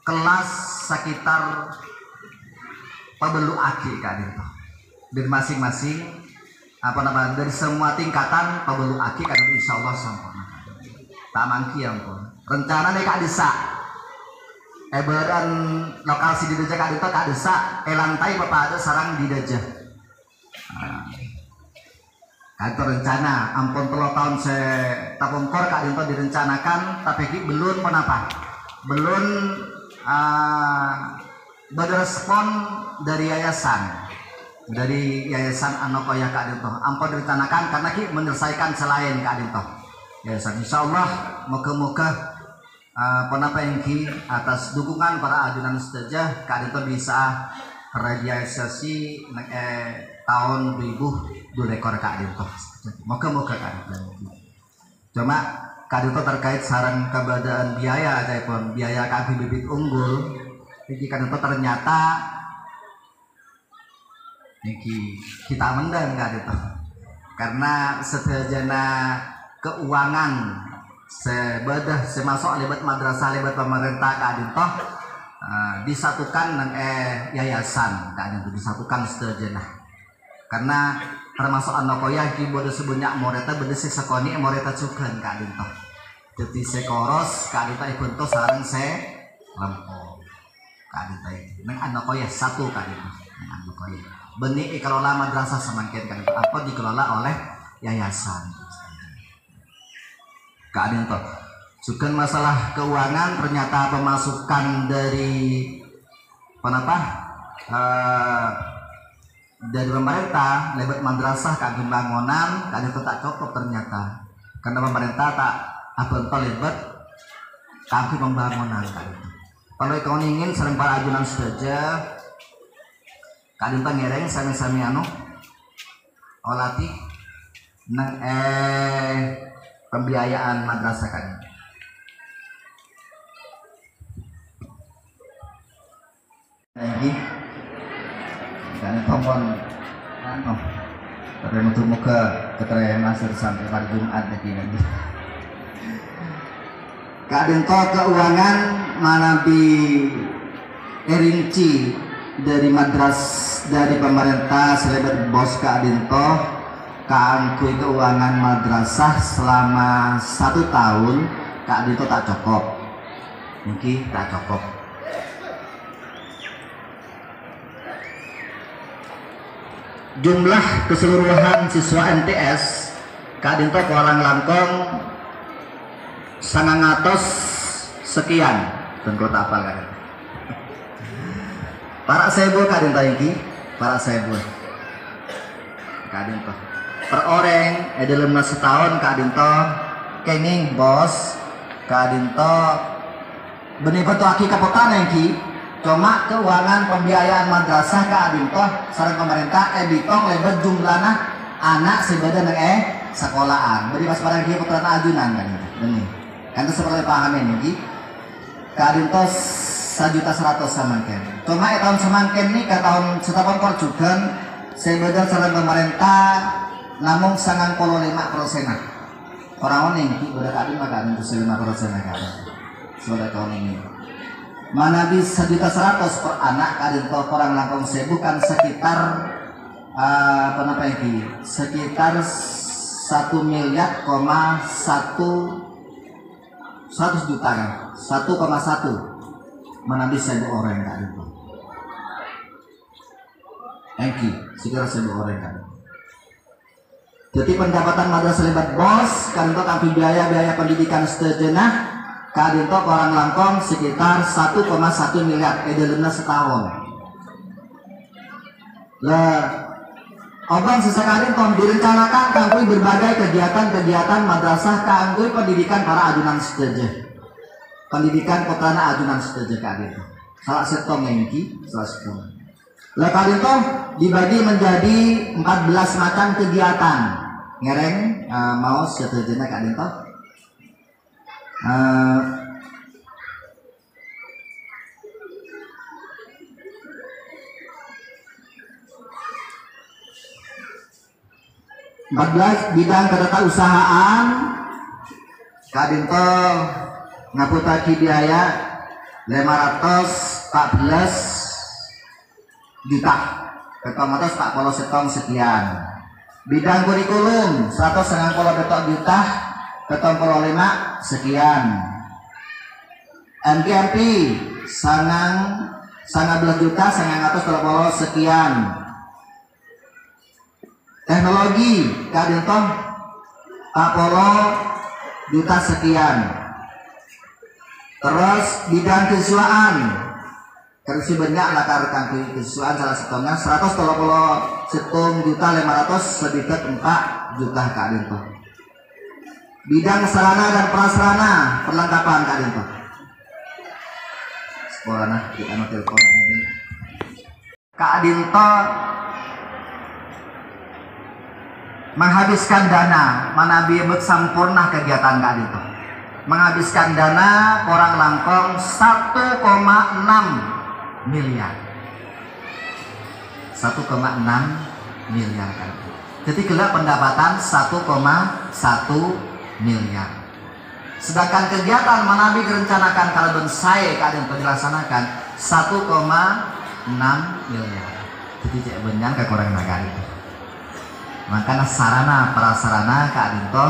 kelas sekitar pabelu aki Kak Dinto dari masing-masing dari semua tingkatan pabelu aki Kak Dinto insyaallah sampurna tak mangki ampun rencana nih Kak Desa badan lokal si di Deja Kak Dinto Kak Desa lantai bapak ada sarang di Deja. Kantor rencana ampun 3 tahun tapongkor Kak Dinto direncanakan tapi belum menapa belum berespon dari yayasan Anokoya Kak Dinto ampun direncanakan karena menyelesaikan selain Kak Dinto yayasan insyaallah moga-moga penapa yang atas dukungan para ajunan sedaja Kak Dinto bisa realisasi tahun 2000 rekor Kak Dinto. Moga-moga Kak Dinto. Cuma Kak Dinto terkait saran keberadaan biaya ataupun biaya kaki bibit unggul, ini Kak Dinto ternyata niki kita mendang Kak Dinto. Karena sedajana keuangan sebadah semasuk lebat madrasah lebat pemerintah Kak Dinto disatukan dengan yayasan Kak Dinto disatukan sedajana. Karena termasuk Anokoya ki bodo sebanyak moreta beda sekoni moreta cukan Kak Dinto. Jadi sekoros Kak Dinto ikut to sarang lampo Kak Dinto itu. Nang Anokoya satu Kak Dinto. Nang Anokoya. Benih dikelola madrasah semangkin Kak Dinto. Apa dikelola oleh yayasan. Kak Dinto. Cukan masalah keuangan ternyata pemasukan dari dari pemerintah lebat madrasah kagem bangunan Kak Dinto tak cukup ternyata karena pemerintah tak apa lebat kagem pembangunan Kak Dinto. Kalau kau ingin sering para ajunan saja Kak Dinto ngereng sami-sami olati nang pembiayaan madrasah Kak Dinto. Lagi karena tombol terima muka keterangan masuk sampai pada Jumat nanti. Kak Dinto keuangan mana erinci dari dari pemerintah selebat bos Kak Dinto keangkui keuangan madrasah selama 1 tahun Kak Dinto tak cukup mungkin tak cukup. Jumlah keseluruhan siswa MTS Kak Dinto Kualang Langkong 900 sekian dan kota apa kan para sebu Kak Dinto ini para sebu Kak Dinto per orang dalam setahun Kak Dinto kenging bos Kak Dinto benih betul aki kapotan yang cuma keuangan pembiayaan madrasah Kak Dinto sareng pemerintah ditong lebat jumlahnya anak sebadan sekolahan beri pas pada dia putra ajunan kan ini Kan itu seperti pahamin ini. Kadinto 1.100.000 samangken. Cuma tahun semangken ini ke tahun setahun kor juga saya belajar saran pemerintah namun 95%. Orang ini udah kadin maka itu 5% kan. Sudah tahun ini. Mana bisa 1.100.000 per anak kadinto orang Langkong Sebu kan sekitar apa ini? Sekitar 1 miliar, 100 juta kan? 1,1 menambah 1.000 orang kan itu. Engki, sekitar 1.000 orang kan. Jadi pendapatan madrasah lebat bos kan untuk ambil biaya pendidikan sejenak kan untuk orang Langkong sekitar 1,1 miliar edelena setahun. Lah, obang sesekali tom direncanakan kangkui berbagai kegiatan madrasah kangkui pendidikan para ajunan setuju. Pendidikan kotana ajunan setuju kadin. Salah satu mengki, salah satu. Lah kadin toh dibagi menjadi 14 macam kegiatan. Ngereng mau setujuna kadin toh. 14 bidang ketatahusahaan kadinto ngaputaki biaya 514 juta ketomatos tak polo setong sekian. Bidang kurikulum 190 juta ketong polo 5 sekian. MPMP sangang 19 juta sangang atas polo sekian. Teknologi kadinton Apollo juta sekian. Terus bidang kesiswaan kersi banyak lah karena kesiswaan salah satunya 130 juta 500 sedikit 4 juta kadinton. Bidang sarana dan prasarana perlengkapan kadinton. Sekolahnya kita mau telepon kadinton menghabiskan dana manabi sampurna kegiatan kali itu menghabiskan dana orang Langkong 1,6 miliar 1,6 miliar kan. Jadi gelap pendapatan 1,1 miliar. Sedangkan kegiatan manabi direncanakan kalau saya kalian dilaksanakan 1,6 miliar. Jadi cek benyang ke kurang negara itu. Makanya sarana prasarana Kak Dinto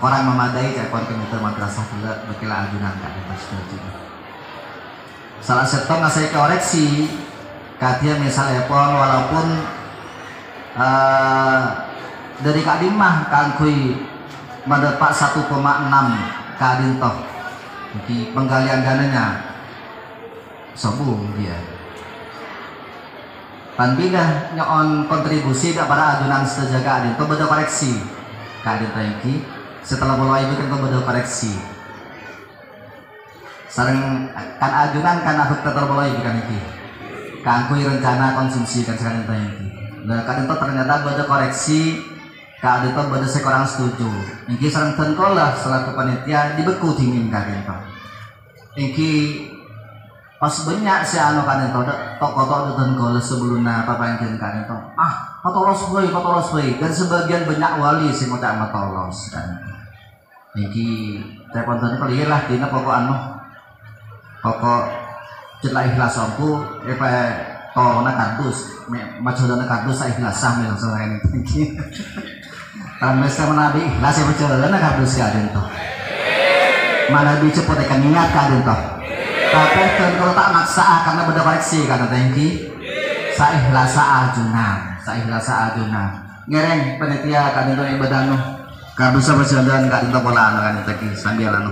orang memadai cek komputer madrasah bekila ajunan Kak Dinto setuju. Salah satu ngasih koreksi katia misalnya pun walaupun dari Kak Dimah kangkui mendapat 1,6 Kak Dinto di penggalian dananya sombong dia. Panbida nyon kontribusi kepada ajunan setuju Kak Adin, itu beda koreksi Kak Adin tadi. Setelah mulai itu kan beda koreksi. Sareng kan ajunan kan aku tetap mulai kan iki. Kangkui rencana konsumsi kan sekarang tadi. Nah Kak Adin ternyata beda koreksi Kak Adin beda sekurang setuju. Iki sareng tengkol lah selaku panitia dibeku timin Kak Adin. Iki pas banyak si anu kan itu toko-toko dan kalau sebelumnya apa yang kan itu patolos boy dan sebagian banyak wali sih mau tak patolos kan ini telepon tadi kalau iya lah dina pokok anu pokok celah ikhlas aku to nak kardus macam dana kardus saya ikhlas sama yang selain itu kalau misalnya menabi ikhlas ya macam dana kardus ya ada itu mana dicepot ikan niat kan itu. Tapi kalau tak maksa karena beda koreksi karena tengki saya ikhlas ajunan ngereng panitia kan itu ibadah kalau bisa berjalan kan itu pola kan tadi sambil anu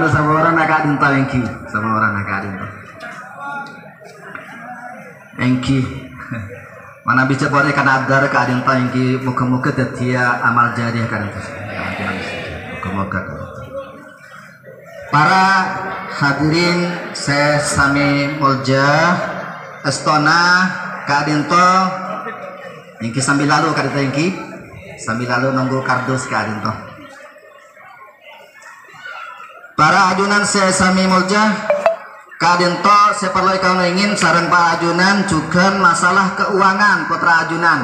sabaran nak itu tengki sabaran nak itu tengki mana bisa boleh karena ada kan tengki muka-muka dia amal jariah kan itu muka-muka. Para hadirin saya sami mulja estona kadinto ingki sambil lalu kadinto ingki sambil lalu nunggu kardus kadinto Para ajunan saya sami mulja kadento saya perlu kau ingin sareng para ajunan juga masalah keuangan putra ajunan.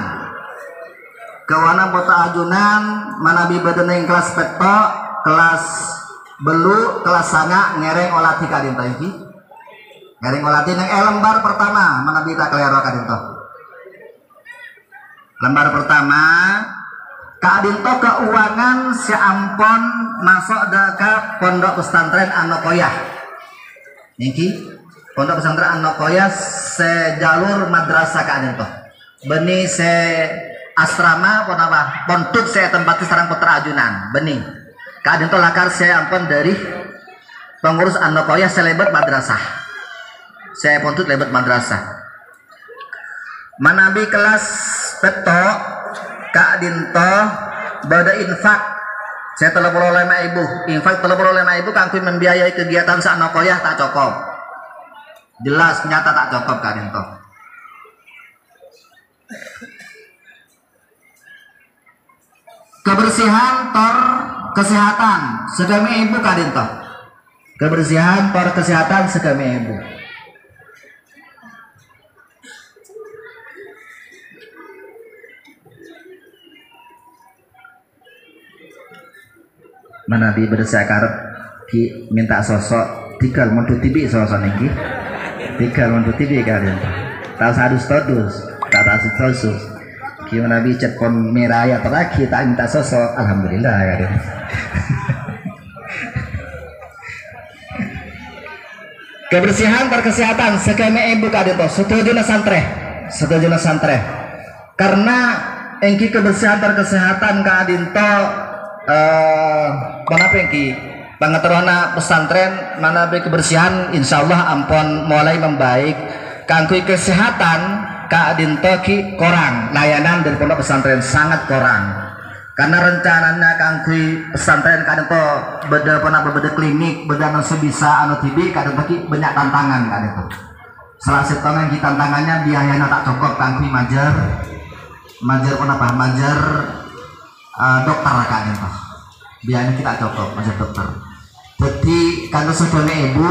Keuangan putra ajunan manabi badan yang kelas peto, kelas belu, kelas sanga ngereng olati kadento iki. Ngereng olati yang lembar pertama manabi tak kelero kadento. Lembar pertama kadento keuangan si ampon masuk ke pondok pesantren Anokoyah. Niki pondok pesantren Anokoyah se jalur madrasah kadento. Beni se asrama pon apa? Pontuk se tempat sarang putra ajunan. Beni. Kadento lakar se ampon dari pengurus Anokoyah se lebet madrasah. Se pontut lebet madrasah. Manabi kelas peto Kak Dinto bada infak saya telepon oleh ibu infak telepon oleh ibu kangku membiayai kegiatan Anokoyah tak cukup jelas nyata tak cukup Kak Dinto. Kebersihan tor kesehatan segami ibu Kak Dinto. Kebersihan tor kesehatan segami ibu. Mana di berdasar karep ki minta sosok tikal montu tibi sosok niki tikal montu tibi kalian tahu sadus todus tak tosus ki mana bi chat kon meraya terakhir tak minta sosok alhamdulillah kalian. Kebersihan berkesehatan sekeme ibu kalian to setuju na santre karena engki kebersihan berkesehatan kalian to kenapa ki pangaterona pesantren mana be kebersihan insyaallah ampun mulai membaik kangkui kesehatan Kak Dinto ki korang layanan dari pondok pesantren sangat korang karena rencananya kangkui pesantren Kak Dinto beda klinik beda sebisa anu tibi Kak Dinto ki banyak tantangan Kak Dinto salah satu ki tantangannya biayanya tak cukup kangkui majer dokter Kak Dinto biayanya kita cukup majer dokter jadi kalau sudah ibu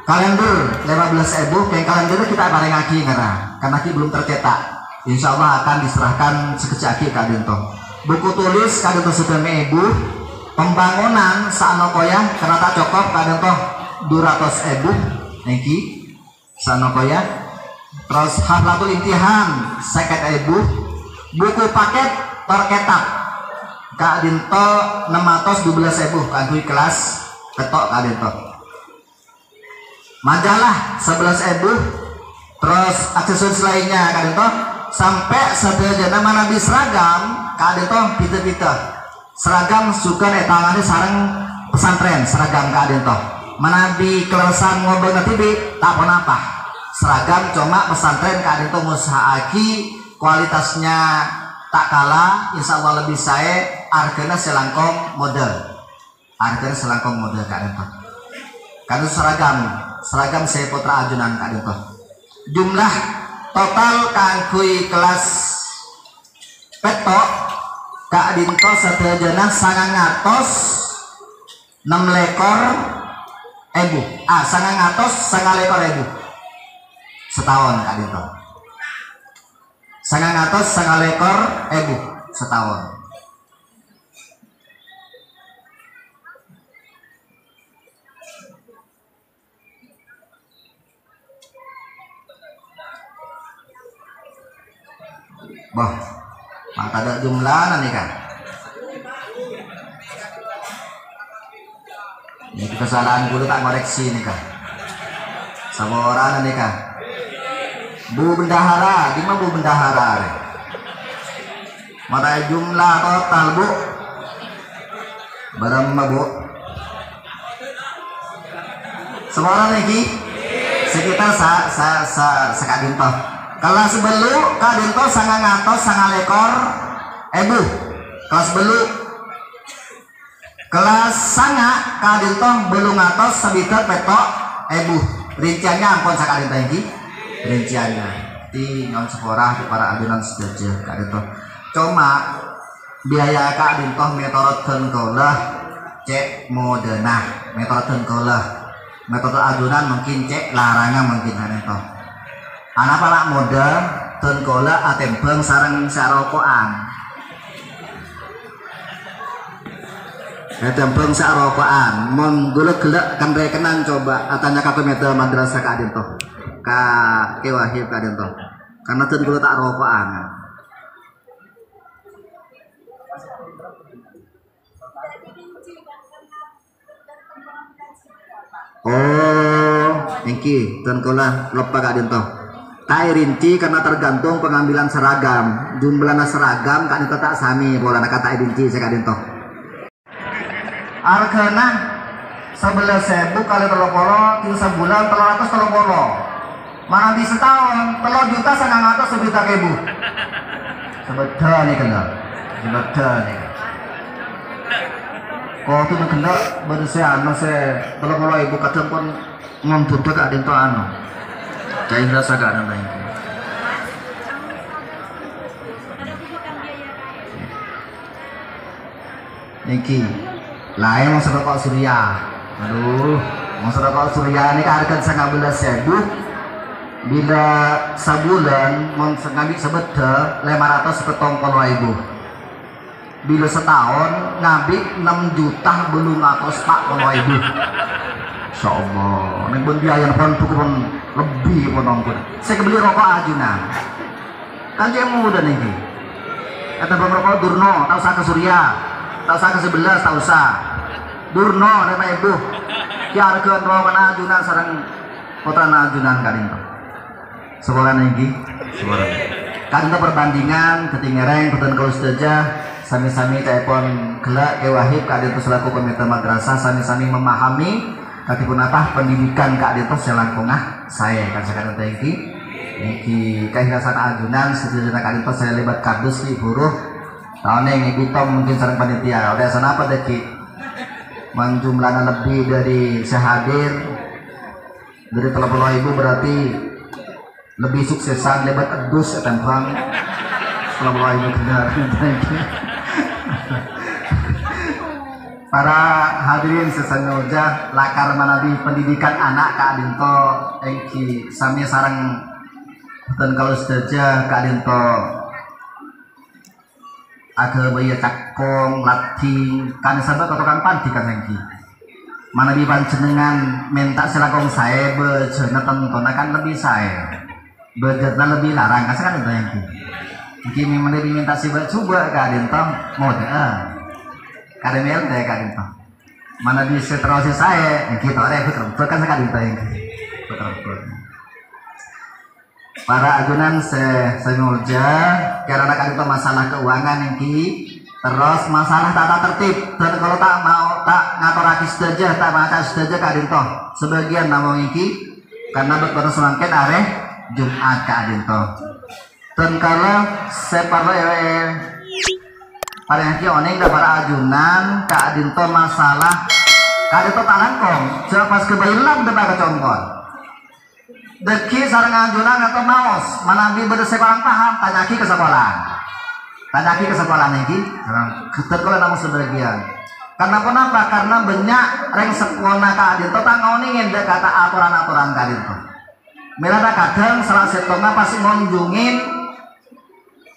kalender 15.000 kayak kalender kita bareng lagi karena kita belum tercetak insya Allah akan diserahkan sekejap Kak Dinto buku tulis Kak Dinto sudah ibu pembangunan Anokoyah karena tak cukup Kak Dinto 200.000 niki Anokoyah terus haflatul imtihan 50.000 buku paket terketak Kak Dinto 612.000 kangkui kelas ketok Kak Dinto majalah 11.000 terus aksesoris lainnya Kak Dinto sampai sederhana mana di seragam Kak Dinto pita-pita seragam suka tangani sarang pesantren seragam Kak Dinto mana di kelesan ngobrol nanti tak apa seragam cuma pesantren Kak Dinto ngusahaaki kualitasnya tak kalah insya Allah lebih saya harganya selangkong model Kak Dinto karena seragam saya putra ajunan Kak Dinto jumlah total kangkui kelas peto Kak Dinto sedajana 900 6 lekor ebu 900 lekor ebu setahun Kak Dinto 900 lekor ebu setahun. Boh, maka ada jumlah nih kan? Ini kesalahan dulu tak koreksi nih kan? Sama orang nih kan? Bu bendahara, di mana Bu bendahara? Mata jumlah total Bu berapa Bu? Semua orang lagi sekitar Kak Dinto. Kelas belu Kak Dinto 900 lekor ebu. Kelas belu kelas sanga Kak Dinto belu ngatos sabita petok ebu. Rinciannya ampun Kak Dinto ini. Rinciannya di non sekolah di para ajunan sedaja Kak Dinto cuma biaya Kak Dinto metorotkan kaulah cek modena metode tengkolah metode adunan mungkin cek larangan mungkin itu anak palak mode tengkolah atembeng sarang sarokoan atembeng sarokoan menggulek-gulek kan rekenan coba atanya kata metode madrasah kadin toh ka kewahib kadin toh karena tengkolah tak rokoan. Oh, engki tengkolah lupa kak dinto. Tai rinci karena tergantung pengambilan seragam. Jumlahnya seragam kak dinto tak sami. Bola nak kata rinci saya kak dinto. Arkena 11.000 kali 30 itu sebulan 330. Mana di setahun 3 juta 900 sejuta ribu. Sebeda nih kena. Sebeda nih. Kau tu nak kena bersihan masa kalau ibu kata pun ngomput tu kat dinto anu. Cai rasa kat nang lain. Niki lain mau sedekah surya. Aduh, mau sedekah surya ni harga 15.000. Bila sebulan mau ngambil sebeda 500 petong kalau ibu. Bila setahun ngambil 6 juta belum ngatos pak kalau ibu. Insyaallah nek pun biaya pun pun lebih pun nongkon. Saya beli rokok ajunan. Kan dia muda nih. Kata rokok Durno, tahu saka Surya, tahu saka 11 tahu sa. Durno nek ibu. Ya harga rokok ajunan sareng putra ajunan kadin. Sekolah niki, sekolah. Kan perbandingan ketinggalan peten kalau saja sami-sami telepon gelak wahib Kak Adito selaku komite madrasah sami-sami memahami katipun apa pendidikan Kak Adito selangkungah saya kan sekarang tadi niki kahidasan ajunan sejujurnya Kak Adito saya libat kardus di huruf tahun yang ngikutom mungkin sarang panitia udah sana apa deki menjumlahnya lebih dari sehadir dari 30.000 berarti lebih suksesan lebat edus tentang 30.000 kendaraan para hadirin sesungguhnya lakar manabi pendidikan anak Kak Adito engki sami sarang dan kalau saja Kak Adito agak bayar cakong latih kan sampai kotokan panti kan engki manabi panjenengan minta silakong saya bejana tontonan kan lebih saya bejana lebih larang kan itu engki engki memang minta si coba Kak Adito mode Karimel deh Kak Adito. Mana bisa terus saya? Yang kita ada kan Kak Adito yang para ajunan sengaja karena Kak Adito masalah keuangan yang terus masalah tata tertib dan kalau tak mau tak ngatur lagi saja tak baca saja Kak Adito sebagian namanya ini karena betul semangkin areh Jumat Kak Adito dan kalau separuh para yang oning dan para ajunan Kak Adito masalah Kak Adito talangkong coba pas kebailan depan kecongkon deki sarang ajunan atau maos manabi bersekolah paham tanyaki ke sekolah niki keterkolah namun sebagian karena kenapa karena banyak reng sekolah Kak Adito tak ngoningin dek kata aturan-aturan Kak Adito mereka kadang salah setengah pasti ngunjungin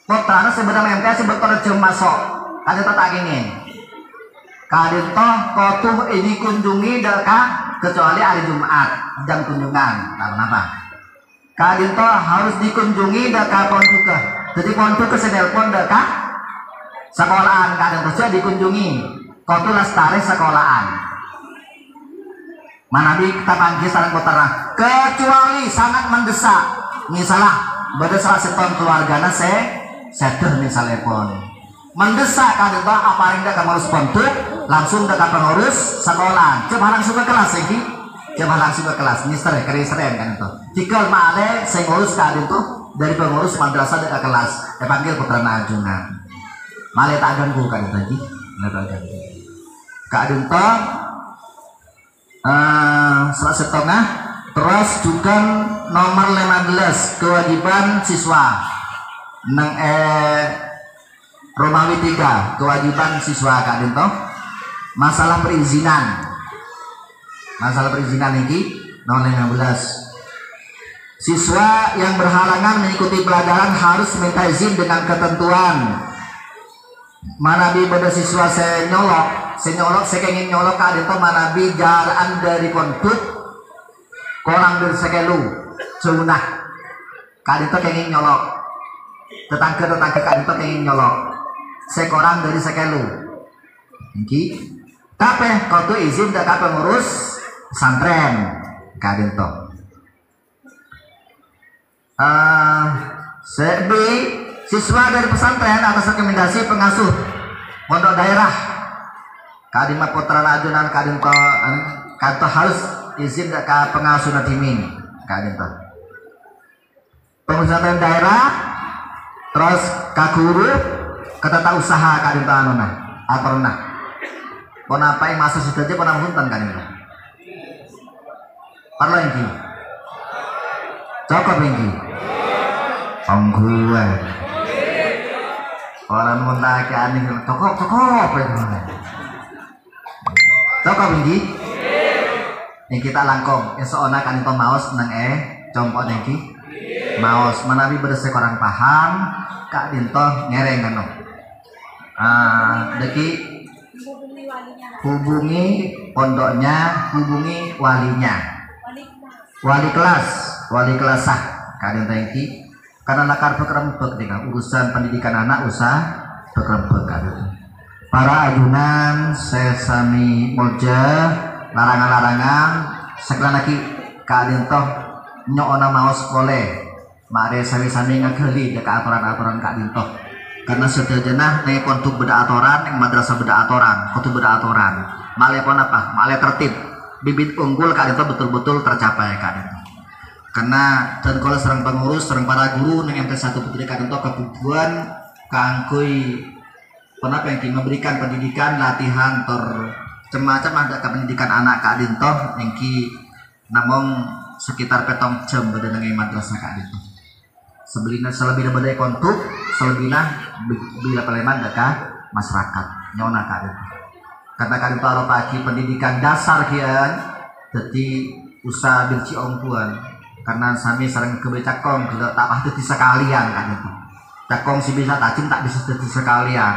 putranya sebenarnya MTS sebetulnya jam masuk Kak Adito tak ingin Kak Adito kotuh ini kunjungi dekat kecuali hari Jumat jam kunjungan karena apa Kak Adito harus dikunjungi dekat pontuke jadi pontuke senelpon dekat sekolahan Kak Adito saja dikunjungi kotuh lestari sekolahan mana kita panggil sarang putra kecuali sangat mendesak misalnya berdasar seton keluarganya sedih misalnya pun mendesak Kak Adito apa yang kamu harus bentuk langsung dekat pengurus sekolah coba langsung ke kelas ini coba langsung ke kelas mister keren kan itu jika male saya ngurus Kak Adito dari pengurus madrasah dekat kelas panggil putra ajunan male tak ganggu Kak Adito lagi Kak Adito salah setengah terus juga nomor 15 kewajiban siswa nang Romawi 3 kewajiban siswa Kak Adito masalah perizinan ini nomor 15. Siswa yang berhalangan mengikuti pelajaran harus minta izin dengan ketentuan. Manabi pada siswa saya nyolok saya ingin nyolok kali itu manabi jalan dari kontuk korang dari sekelu cunah kali itu ingin nyolok tetangga kali itu ingin nyolok sekorang dari sekelu ini kape kau tuh izin tak kape ngurus pesantren kali itu sebi siswa dari pesantren atas rekomendasi pengasuh pondok daerah kadima putra ajunan kanto harus izin ke pengasuh natimin kadima pesantren daerah terus kaguru ketata usaha kadima anuna atorna pon apa yang masuk situ aja pon huntan kadima parlo ini cokop ini ongguan orang muntah ke aneh cokop ini yang kita langkong yang seorang kan itu maos nang compot nengki maos menawi berdasar orang paham kak dinto ngereng kan deki hubungi pondoknya hubungi wali kelas sah kak dinto nengki karena nakar bekerempek dengan urusan pendidikan anak usah bekerempek gitu. Para ajunan sesami moja larangan-larangan sekarang lagi kalian toh nyok mau sekolah mare sami-sami ngageli dekat aturan-aturan kalian toh karena sederhana nih kontuk beda aturan yang madrasah beda aturan kontuk beda aturan malah pon apa malah tertib bibit unggul kalian toh betul-betul tercapai kalian karena dan kalau serang pengurus serang para guru yang MT1 Putri Kadento kebutuhan kangkui kenapa yang memberikan pendidikan latihan macam ada pendidikan anak Kadento yang namun sekitar petong jam pada dengan madrasah Kadento selebihnya badai kontuk selebihnya bila peleman dekat masyarakat nyona Kadento karena Kadento ada pagi pendidikan dasar kian jadi usaha benci ongkuan karena kami sering kebecakong tak pasti sekalian kan itu cakong si bisa tajam tak bisa jadi sekalian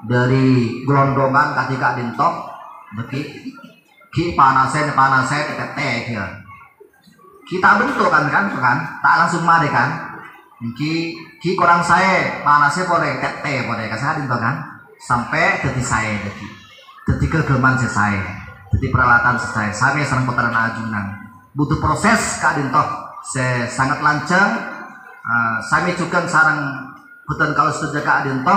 dari gelondongan ketika dintok beki ki panasnya teh ya kita bentuk kan tak langsung mari kan ki kurang saya panasnya boleh teh boleh kasih dintok kan sampai jadi saya jadi kegemaran saya jadi peralatan saya sering putaran ajunan butuh proses Kak Dinto sangat lancang sami juga sarang hutan kalau sudah Kak Dinto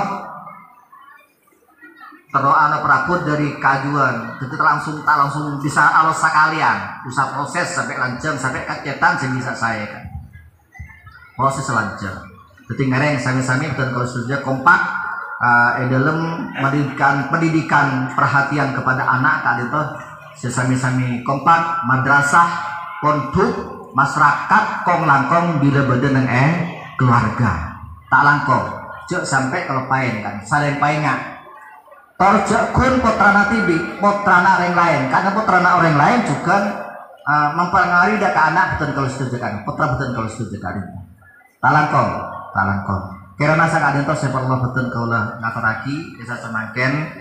terus anak perabot dari kajuan jadi tak langsung bisa alos sekalian usah proses sampai lancang sampai kacetan bisa saya kan proses lancang jadi ngereng sami-sami hutan kalau sudah kompak dalam pendidikan perhatian kepada anak Kak Dinto sesami-sami kompak madrasah pondok masyarakat kong langkong bila badan ng keluarga tak langkong cek sampai kalau pain kan saling painga torjak kun potrana tibi potrana orang lain karena potrana orang lain juga mempengaruhi ke anak betul kalau setuju kan putra betul kalau setuju kan tak langkong karena saya kadang tuh seperti betul kalau ngatur lagi bisa semakin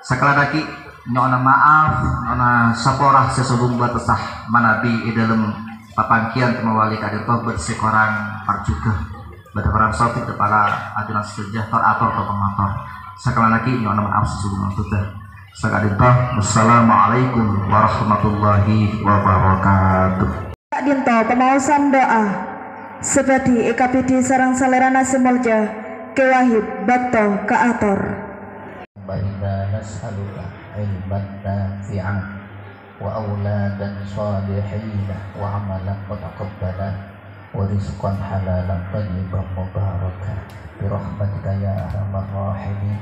sekali lagi nyona maaf nyona saporah sesubung batasah manabi dalam papangkian temawali kadento bersekorang parjuga berperang sopit para ajunan sejahtera atau pemator sekali lagi nyona maaf sesubung batasah sekadento wassalamualaikum warahmatullahi wabarakatuh. Kadento pemausan doa seperti EKPD sarang salerana semolja kewahib bakto kaator Inna nas'aluka ilman nafi'an wa awladan salihin wa amalan mutaqabbalan wa rizqan halalan tayyiban mubarakan bi rahmatika ya arhamar rahimin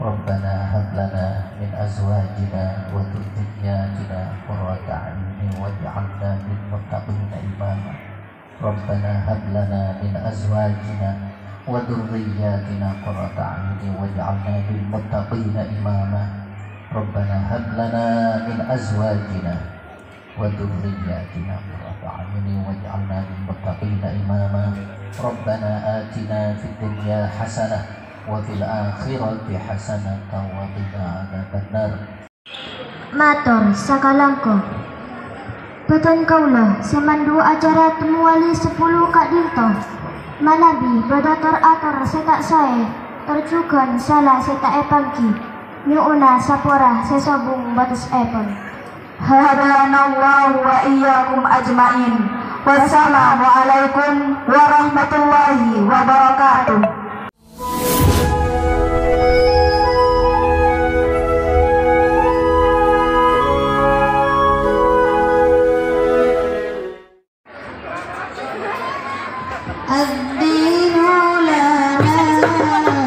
Rabbana hab lana min azwajina wa dhurriyyatina qurrata a'yunin waj'alna lil muttaqina imama Rabbana hab lana min azwajina wa dhurriyyatina qurrata a'yunin waj'alna lil muttaqina imama ربنا هب لنا من أزواجنا وذرياتنا قرة أعين واجعلنا للمتقين إماما ربنا آتنا في الدنيا حسنة وفي الآخرة حسنة وقنا عذاب النار. Matur sakalangko Beton kaula semandu acara temu wali 10 Kak Dinto Manabi bedator ator setak sae terjugan salah setak epangki nyuuna sapora sesobung batus epon. Hadanallahu wa iyyakum ajmain. Wassalamualaikum warahmatullahi wabarakatuh. الدين لنا